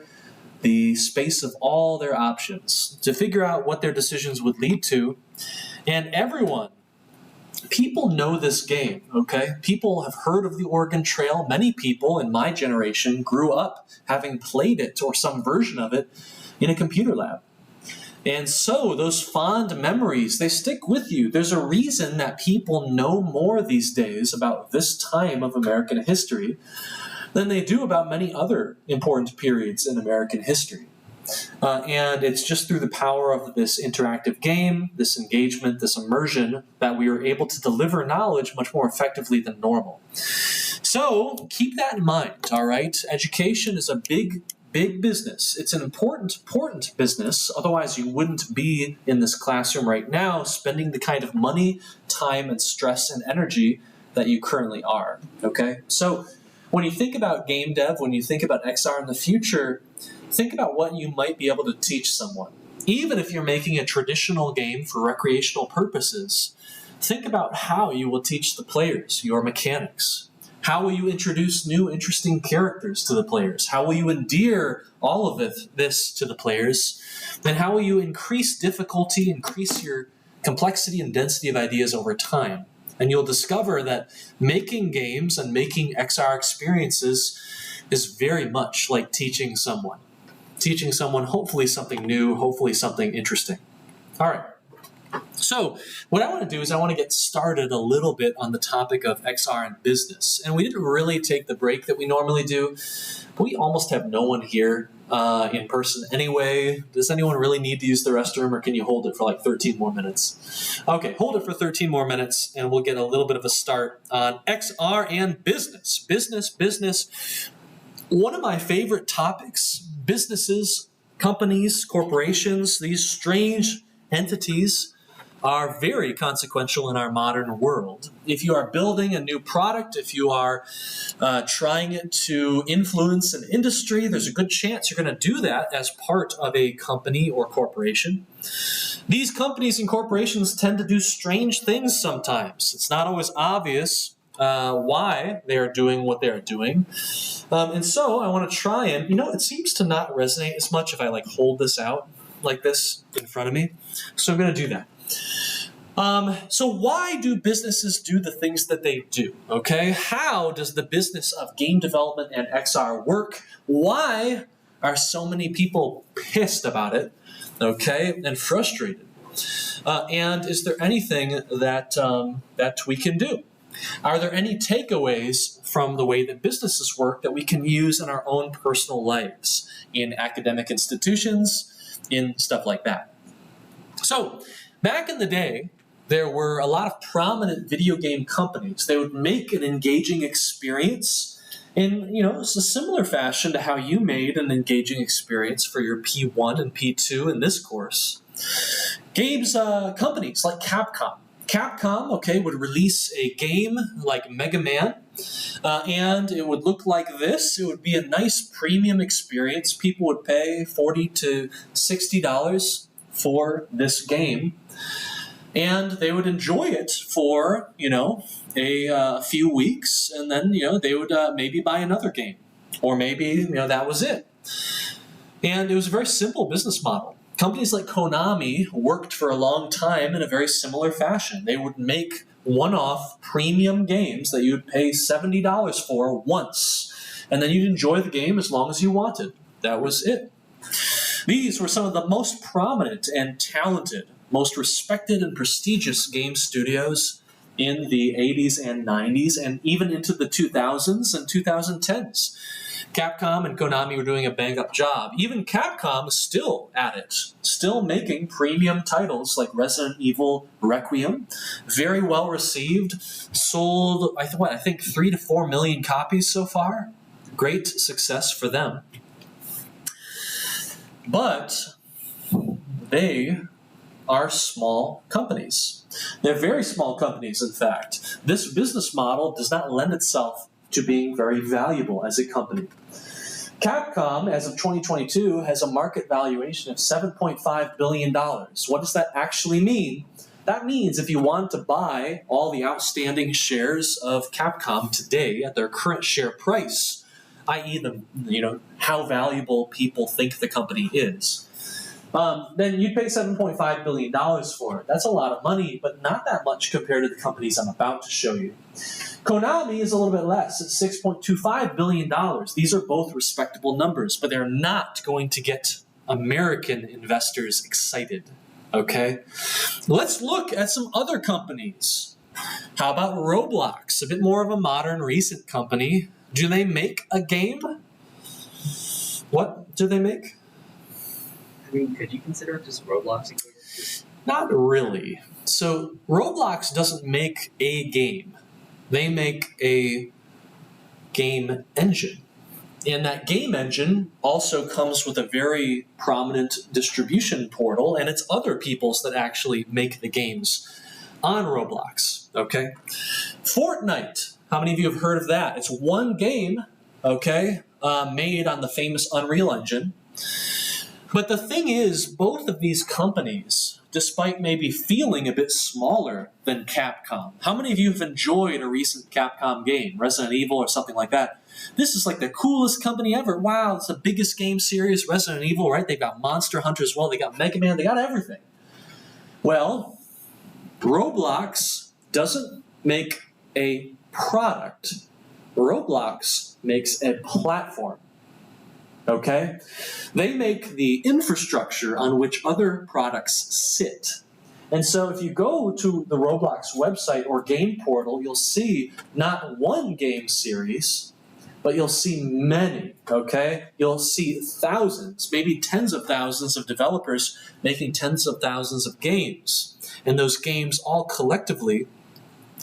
A: the space of all their options, to figure out what their decisions would lead to. And people know this game, okay? People have heard of the Oregon Trail. Many people in my generation grew up having played it or some version of it in a computer lab. And so those fond memories, they stick with you. There's a reason that people know more these days about this time of American history than they do about many other important periods in American history. And it's just through the power of this interactive game, this engagement, this immersion, that we are able to deliver knowledge much more effectively than normal. So keep that in mind, all right? Education is a big business. It's an important business. Otherwise, you wouldn't be in this classroom right now spending the kind of money, time, and stress and energy that you currently are, okay? So when you think about game dev, when you think about XR in the future, think about what you might be able to teach someone. Even if you're making a traditional game for recreational purposes, think about how you will teach the players your mechanics. How will you introduce new interesting characters to the players? How will you endear all of this to the players? And how will you increase difficulty, increase your complexity and density of ideas over time? And you'll discover that making games and making XR experiences is very much like teaching someone. Teaching someone hopefully something new, hopefully something interesting. All right. So what I want to do is I want to get started a little bit on the topic of XR and business. And we didn't really take the break that we normally do. We almost have no one here in person anyway. Does anyone really need to use the restroom, or can you hold it for like 13 more minutes? Okay, hold it for 13 more minutes, and we'll get a little bit of a start on XR and business. Business. One of my favorite topics, businesses, companies, corporations, these strange entities are very consequential in our modern world. If you are building a new product, if you are trying to influence an industry, there's a good chance you're going to do that as part of a company or corporation. These companies and corporations tend to do strange things sometimes. It's not always obvious why they are doing what they are doing. And so I want to try and, it seems to not resonate as much if I hold this out like this in front of me. So I'm going to do that. So why do businesses do the things that they do? Okay, how does the business of game development and XR work? Why are so many people pissed about it? Okay, and frustrated? And is there anything that we can do? Are there any takeaways from the way that businesses work that we can use in our own personal lives, in academic institutions, in stuff like that? So back in the day, there were a lot of prominent video game companies. They would make an engaging experience in, it's a similar fashion to how you made an engaging experience for your P1 and P2 in this course. Companies like Capcom, would release a game like Mega Man, and it would look like this. It would be a nice premium experience. People would pay $40 to $60 for this game, and they would enjoy it for, a few weeks, and then, they would maybe buy another game, or maybe, that was it. And it was a very simple business model. Companies like Konami worked for a long time in a very similar fashion. They would make one-off premium games that you would pay $70 for once, and then you'd enjoy the game as long as you wanted. That was it. These were some of the most prominent and talented, most respected and prestigious game studios in the 80s and 90s, and even into the 2000s and 2010s. Capcom and Konami were doing a bang-up job. Even Capcom is still at it, still making premium titles like Resident Evil Requiem. Very well received. Sold, I think 3 to 4 million copies so far. Great success for them. But they are small companies. They're very small companies, in fact. This business model does not lend itself to being very valuable as a company. Capcom, as of 2022, has a market valuation of $7.5 billion. What does that actually mean? That means if you want to buy all the outstanding shares of Capcom today at their current share price, i.e., how valuable people think the company is, then you'd pay $7.5 billion for it. That's a lot of money, but not that much compared to the companies I'm about to show you. Konami is a little bit less. It's $6.25 billion. These are both respectable numbers, but they're not going to get American investors excited. Okay? Let's look at some other companies. How about Roblox? A bit more of a modern, recent company. Do they make a game? What do they make?
I: I mean, could you consider it just Roblox?
A: Not really. So Roblox doesn't make a game. They make a game engine. And that game engine also comes with a very prominent distribution portal, and it's other people's that actually make the games on Roblox. Okay? Fortnite. How many of you have heard of that? It's one game, okay, made on the famous Unreal Engine. But the thing is, both of these companies, despite maybe feeling a bit smaller than Capcom, how many of you have enjoyed a recent Capcom game, Resident Evil or something like that? This is like the coolest company ever. Wow, it's the biggest game series, Resident Evil, right? They've got Monster Hunter as well. They got Mega Man. They got everything. Well, Roblox doesn't make a product. Roblox makes a platform. Okay? They make the infrastructure on which other products sit. And so if you go to the Roblox website or game portal, you'll see not one game series, but you'll see many, okay? You'll see thousands, maybe tens of thousands of developers making tens of thousands of games. And those games all collectively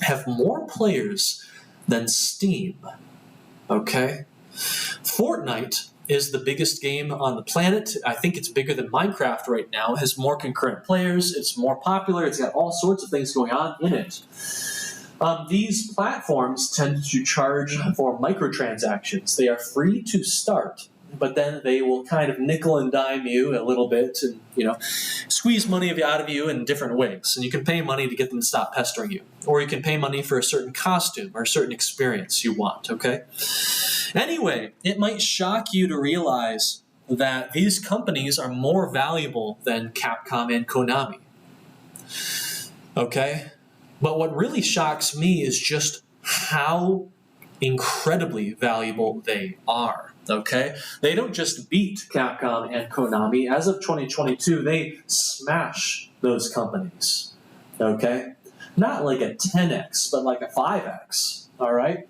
A: have more players than Steam, okay? Fortnite is the biggest game on the planet. I think it's bigger than Minecraft right now. It has more concurrent players. It's more popular. It's got all sorts of things going on in it. These platforms tend to charge for microtransactions. They are free to start, but then they will kind of nickel and dime you a little bit and, squeeze money out of you in different ways. And you can pay money to get them to stop pestering you. Or you can pay money for a certain costume or a certain experience you want, okay? Anyway, it might shock you to realize that these companies are more valuable than Capcom and Konami. Okay? But what really shocks me is just how incredibly valuable they are. Okay? They don't just beat Capcom and Konami. As of 2022, they smash those companies. Okay? Not like a 10x, but like a 5x. All right?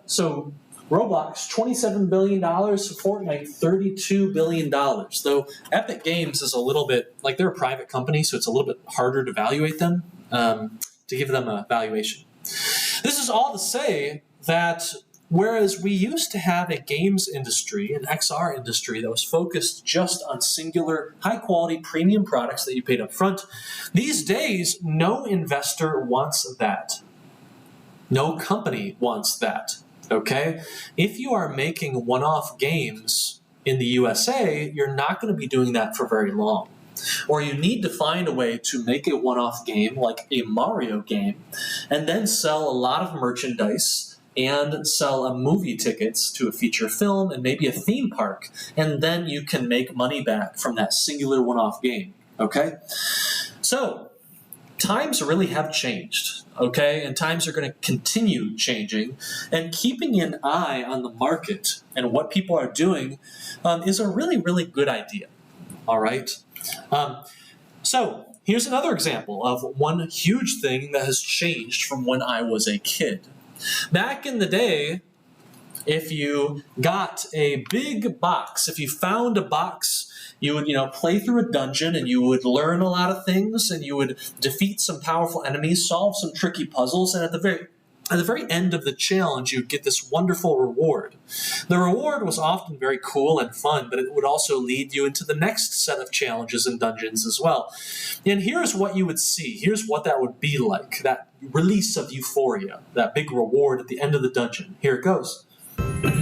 A: So Roblox, $27 billion, Fortnite, $32 billion. Though Epic Games is a little bit, like they're a private company, so it's a little bit harder to evaluate them, to give them a valuation. This is all to say that whereas we used to have a games industry, an XR industry that was focused just on singular, high-quality, premium products that you paid up front, these days, no investor wants that. No company wants that, okay? If you are making one-off games in the USA, you're not going to be doing that for very long. Or you need to find a way to make a one-off game like a Mario game and then sell a lot of merchandise and sell movie tickets to a feature film and maybe a theme park, and then you can make money back from that singular one-off game, okay? So, times really have changed, okay? And times are going to continue changing. And keeping an eye on the market and what people are doing is a really, really good idea, all right? So here's another example of one huge thing that has changed from when I was a kid. Back in the day, if you got a big box, if you found a box, you would, play through a dungeon and you would learn a lot of things and you would defeat some powerful enemies, solve some tricky puzzles, and at the very end of the challenge, you'd get this wonderful reward. The reward was often very cool and fun, but it would also lead you into the next set of challenges and dungeons as well. And here's what you would see. Here's what that would be like, that release of euphoria, that big reward at the end of the dungeon. Here it goes. Okay,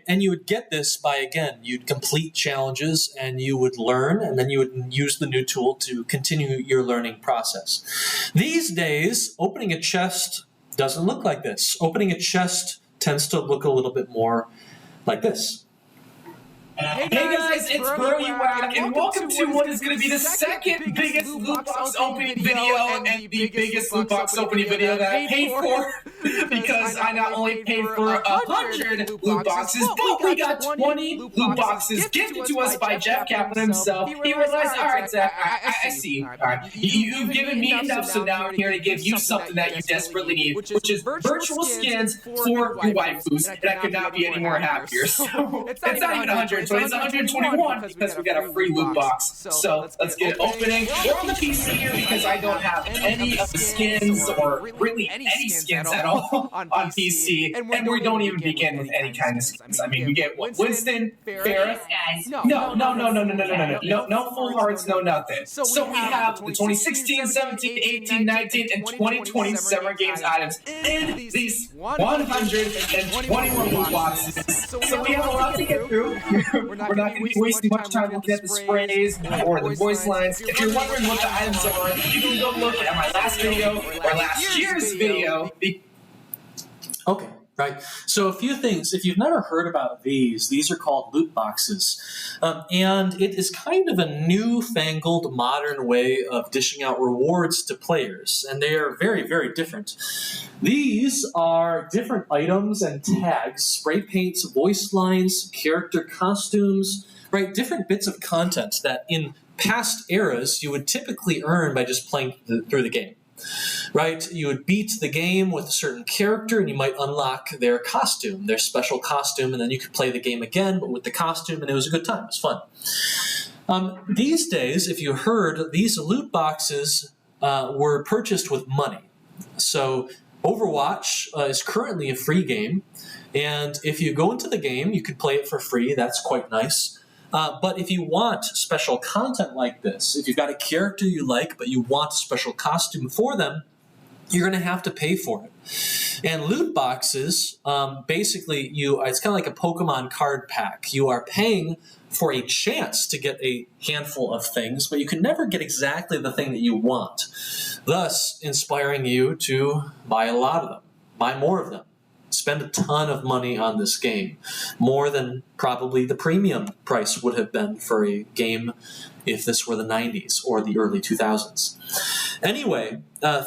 A: and you would get this by, again, you'd complete challenges and you would learn, and then you would use the new tool to continue your learning process. These days, opening a chest doesn't look like this. Opening a chest tends to look a little bit more like this.
J: Hey guys, it's Burrowywhack, and welcome to what is going to be the second biggest loot box opening video and the biggest loot box opening video that I paid for, because I not only paid for 100 loot boxes, but we got 20 loot boxes gifted to us by Jeff Kaplan himself. He realized, alright Zach, I see you. You've given me enough, so now I'm here to give you something that you desperately need, which is virtual skins for your waifus, and I could not be any more happier. So, it's not even 100. So it's 121 because we got a free loot box. So let's get it opening. We're on the PC here because I don't have any of the skins, or really any skins at all on PC, and we don't even begin with any kind of skins. I mean, we get what, Winston, Ferris, guys. No full hearts, no nothing. So we have the 2016, 17, 18, 19, and 2020 Summer Games items in these 121 loot boxes. So we have a lot to get through. We're not going to be wasting much time looking at the sprays or the voice lines. If you're wondering what the items are, you can go look at my last video or last year's video.
A: Okay, right. So a few things. If you've never heard about these are called loot boxes. And it is kind of a newfangled modern way of dishing out rewards to players. And they are very, very different. These are different items and tags, spray paints, voice lines, character costumes, right? Different bits of content that in past eras you would typically earn by just playing through the game. Right? You would beat the game with a certain character and you might unlock their costume, their special costume, and then you could play the game again, but with the costume, and it was a good time. It was fun. These days, if you heard, these loot boxes were purchased with money. So Overwatch is currently a free game, and if you go into the game, you could play it for free. That's quite nice. But if you want special content like this, if you've got a character you like, but you want a special costume for them, you're going to have to pay for it. And loot boxes, basically, it's kind of like a Pokemon card pack. You are paying for a chance to get a handful of things, but you can never get exactly the thing that you want, thus inspiring you to buy a lot of them, buy more of them. Spend a ton of money on this game, more than probably the premium price would have been for a game if this were the 90s or the early 2000s. Anyway,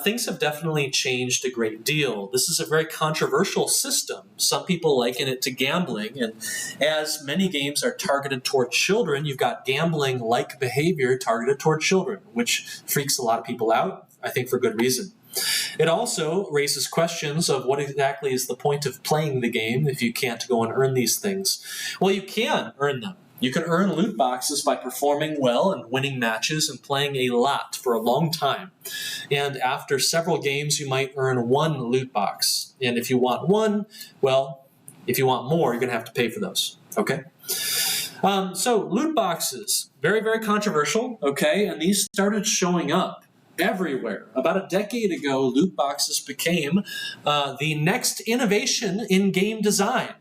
A: things have definitely changed a great deal. This is a very controversial system. Some people liken it to gambling, and as many games are targeted toward children, you've got gambling-like behavior targeted toward children, which freaks a lot of people out, I think for good reason. It also raises questions of what exactly is the point of playing the game if you can't go and earn these things. Well, you can earn them. You can earn loot boxes by performing well and winning matches and playing a lot for a long time. And after several games, you might earn one loot box. And if you want one, well, if you want more, you're going to have to pay for those. Okay? So loot boxes, very, very controversial. Okay? And these started showing up everywhere. About a decade ago, loot boxes became the next innovation in game design.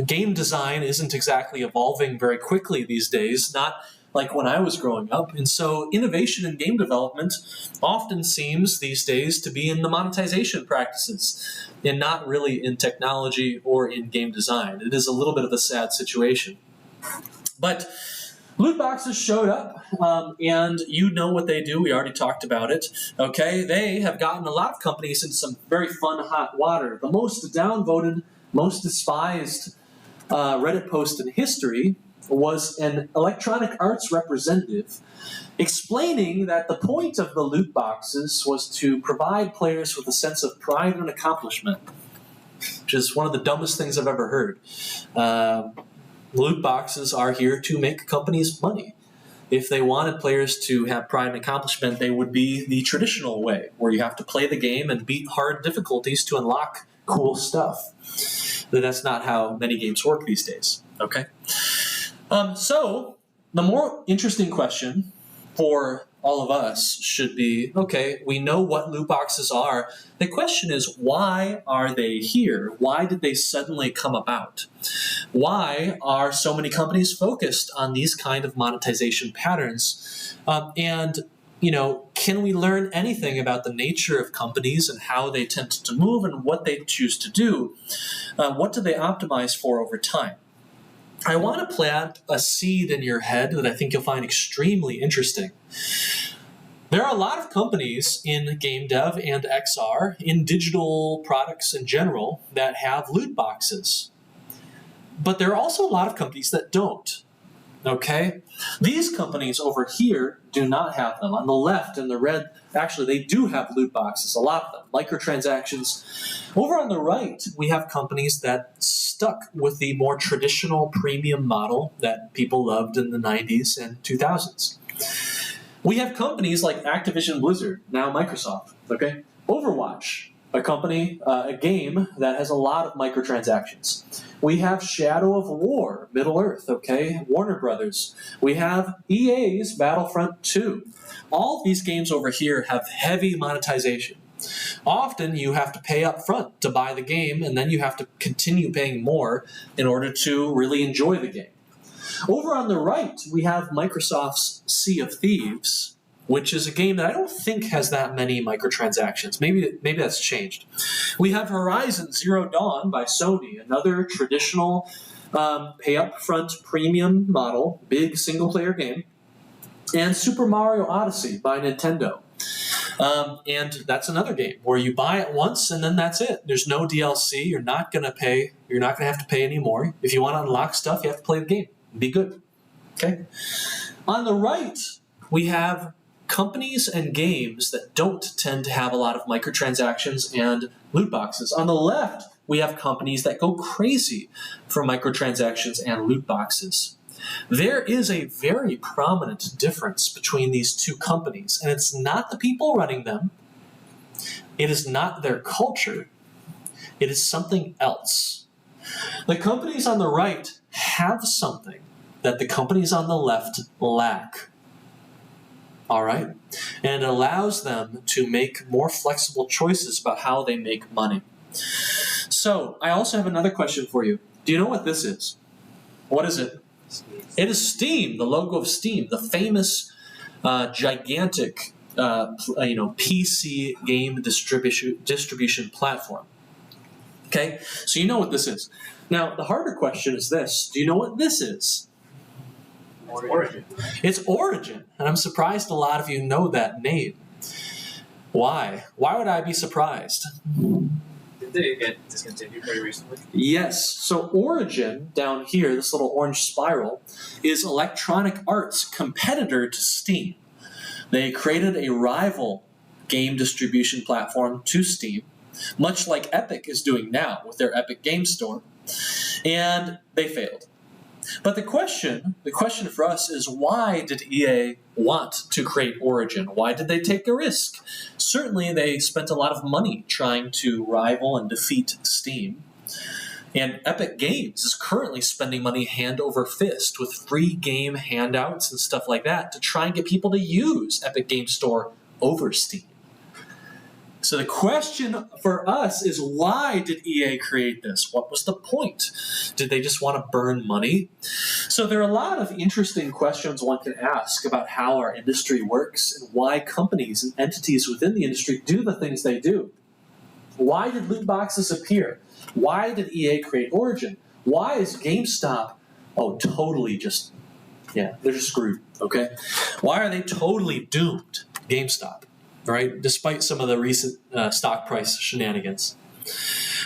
A: Game design isn't exactly evolving very quickly these days, not like when I was growing up. And so innovation in game development often seems these days to be in the monetization practices and not really in technology or in game design. It is a little bit of a sad situation. But loot boxes showed up, and you know what they do. We already talked about it. Okay, they have gotten a lot of companies into some very fun hot water. The most downvoted, most despised Reddit post in history was an Electronic Arts representative explaining that the point of the loot boxes was to provide players with a sense of pride and accomplishment, which is one of the dumbest things I've ever heard. Loot boxes are here to make companies money. If they wanted players to have pride and accomplishment, they would be the traditional way, where you have to play the game and beat hard difficulties to unlock cool stuff. But that's not how many games work these days, okay? So the more interesting question for all of us should be, okay, we know what loot boxes are. The question is, why are they here? Why did they suddenly come about? Why are so many companies focused on these kind of monetization patterns? And can we learn anything about the nature of companies and how they tend to move and what they choose to do? What do they optimize for over time? I want to plant a seed in your head that I think you'll find extremely interesting. There are a lot of companies in game dev and XR, in digital products in general, that have loot boxes. But there are also a lot of companies that don't. Okay? These companies over here do not have them. On the left in the red, actually they do have loot boxes, a lot of them, microtransactions. Over on the right, we have companies that stuck with the more traditional premium model that people loved in the 90s and 2000s. We have companies like Activision Blizzard, now Microsoft, okay? Overwatch, a company, a game that has a lot of microtransactions. We have Shadow of War, Middle-earth, okay? Warner Brothers. We have EA's Battlefront 2. All of these games over here have heavy monetization. Often you have to pay up front to buy the game, and then you have to continue paying more in order to really enjoy the game. Over on the right, we have Microsoft's Sea of Thieves, which is a game that I don't think has that many microtransactions. Maybe that's changed. We have Horizon Zero Dawn by Sony, another traditional pay up front premium model, big single-player game, and Super Mario Odyssey by Nintendo. And that's another game where you buy it once and then that's it. There's no DLC. You're not going to pay. You're not going to have to pay anymore. If you want to unlock stuff, you have to play the game. Be good. Okay? On the right, we have companies and games that don't tend to have a lot of microtransactions and loot boxes. On the left, we have companies that go crazy for microtransactions and loot boxes. There is a very prominent difference between these two companies, and it's not the people running them. It is not their culture. It is something else. The companies on the right have something that the companies on the left lack. All right? And it allows them to make more flexible choices about how they make money. So, I also have another question for you. Do you know what this is? What is it? It is Steam, the logo of Steam, the famous, gigantic, PC game distribution platform. Okay, so you know what this is. Now, the harder question is this: do you know what this is?
I: Origin.
A: It's Origin, and I'm surprised a lot of you know that name. Why? Why would I be surprised?
I: Did they get discontinued very recently?
A: Yes. So Origin, down here, this little orange spiral, is Electronic Arts' competitor to Steam. They created a rival game distribution platform to Steam, much like Epic is doing now with their Epic Game Store, and they failed. But the question for us is, why did EA want to create Origin? Why did they take the risk? Certainly, they spent a lot of money trying to rival and defeat Steam. And Epic Games is currently spending money hand over fist with free game handouts and stuff like that to try and get people to use Epic Game Store over Steam. So the question for us is, why did EA create this? What was the point? Did they just want to burn money? So there are a lot of interesting questions one can ask about how our industry works and why companies and entities within the industry do the things they do. Why did loot boxes appear? Why did EA create Origin? Why is GameStop, totally just, they're just screwed, okay? Why are they totally doomed, GameStop? Right, despite some of the recent stock price shenanigans.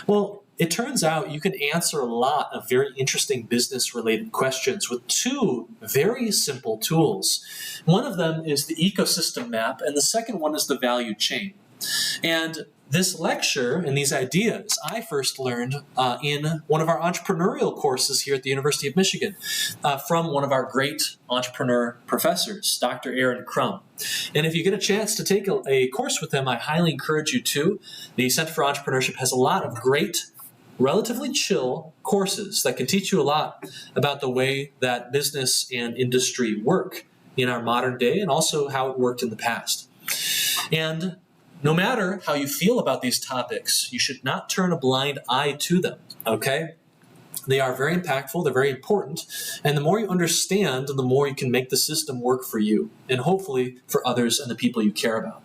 A: Well, it turns out you can answer a lot of very interesting business-related questions with two very simple tools. One of them is the ecosystem map, and the second one is the value chain. And this lecture and these ideas I first learned in one of our entrepreneurial courses here at the University of Michigan from one of our great entrepreneur professors, Dr. Aaron Crum. And if you get a chance to take a course with him, I highly encourage you to. The Center for Entrepreneurship has a lot of great relatively chill courses that can teach you a lot about the way that business and industry work in our modern day and also how it worked in the past. And no matter how you feel about these topics, you should not turn a blind eye to them, okay? They are very impactful, they're very important, and the more you understand, the more you can make the system work for you, and hopefully for others and the people you care about.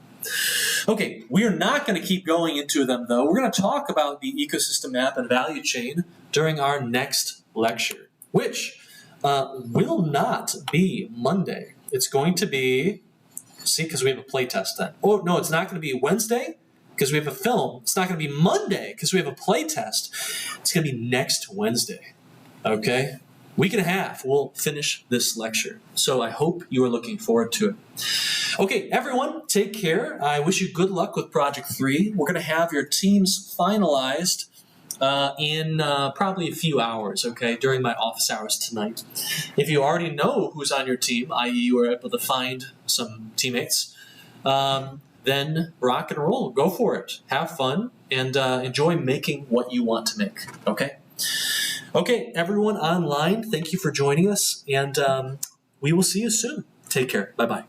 A: Okay, we are not going to keep going into them, though. We're going to talk about the ecosystem map and value chain during our next lecture, which will not be Monday. It's going to be, see, because we have a play test then. Oh, no, it's not going to be Wednesday because we have a film. It's not going to be Monday because we have a play test. It's going to be next Wednesday, okay? Week and a half, we'll finish this lecture. So I hope you are looking forward to it. Okay, everyone, take care. I wish you good luck with Project 3. We're going to have your teams finalized in probably a few hours, okay, during my office hours tonight. If you already know who's on your team, i.e. you were able to find some teammates, then rock and roll. Go for it. Have fun and enjoy making what you want to make, okay? Okay, everyone online, thank you for joining us, and we will see you soon. Take care. Bye-bye.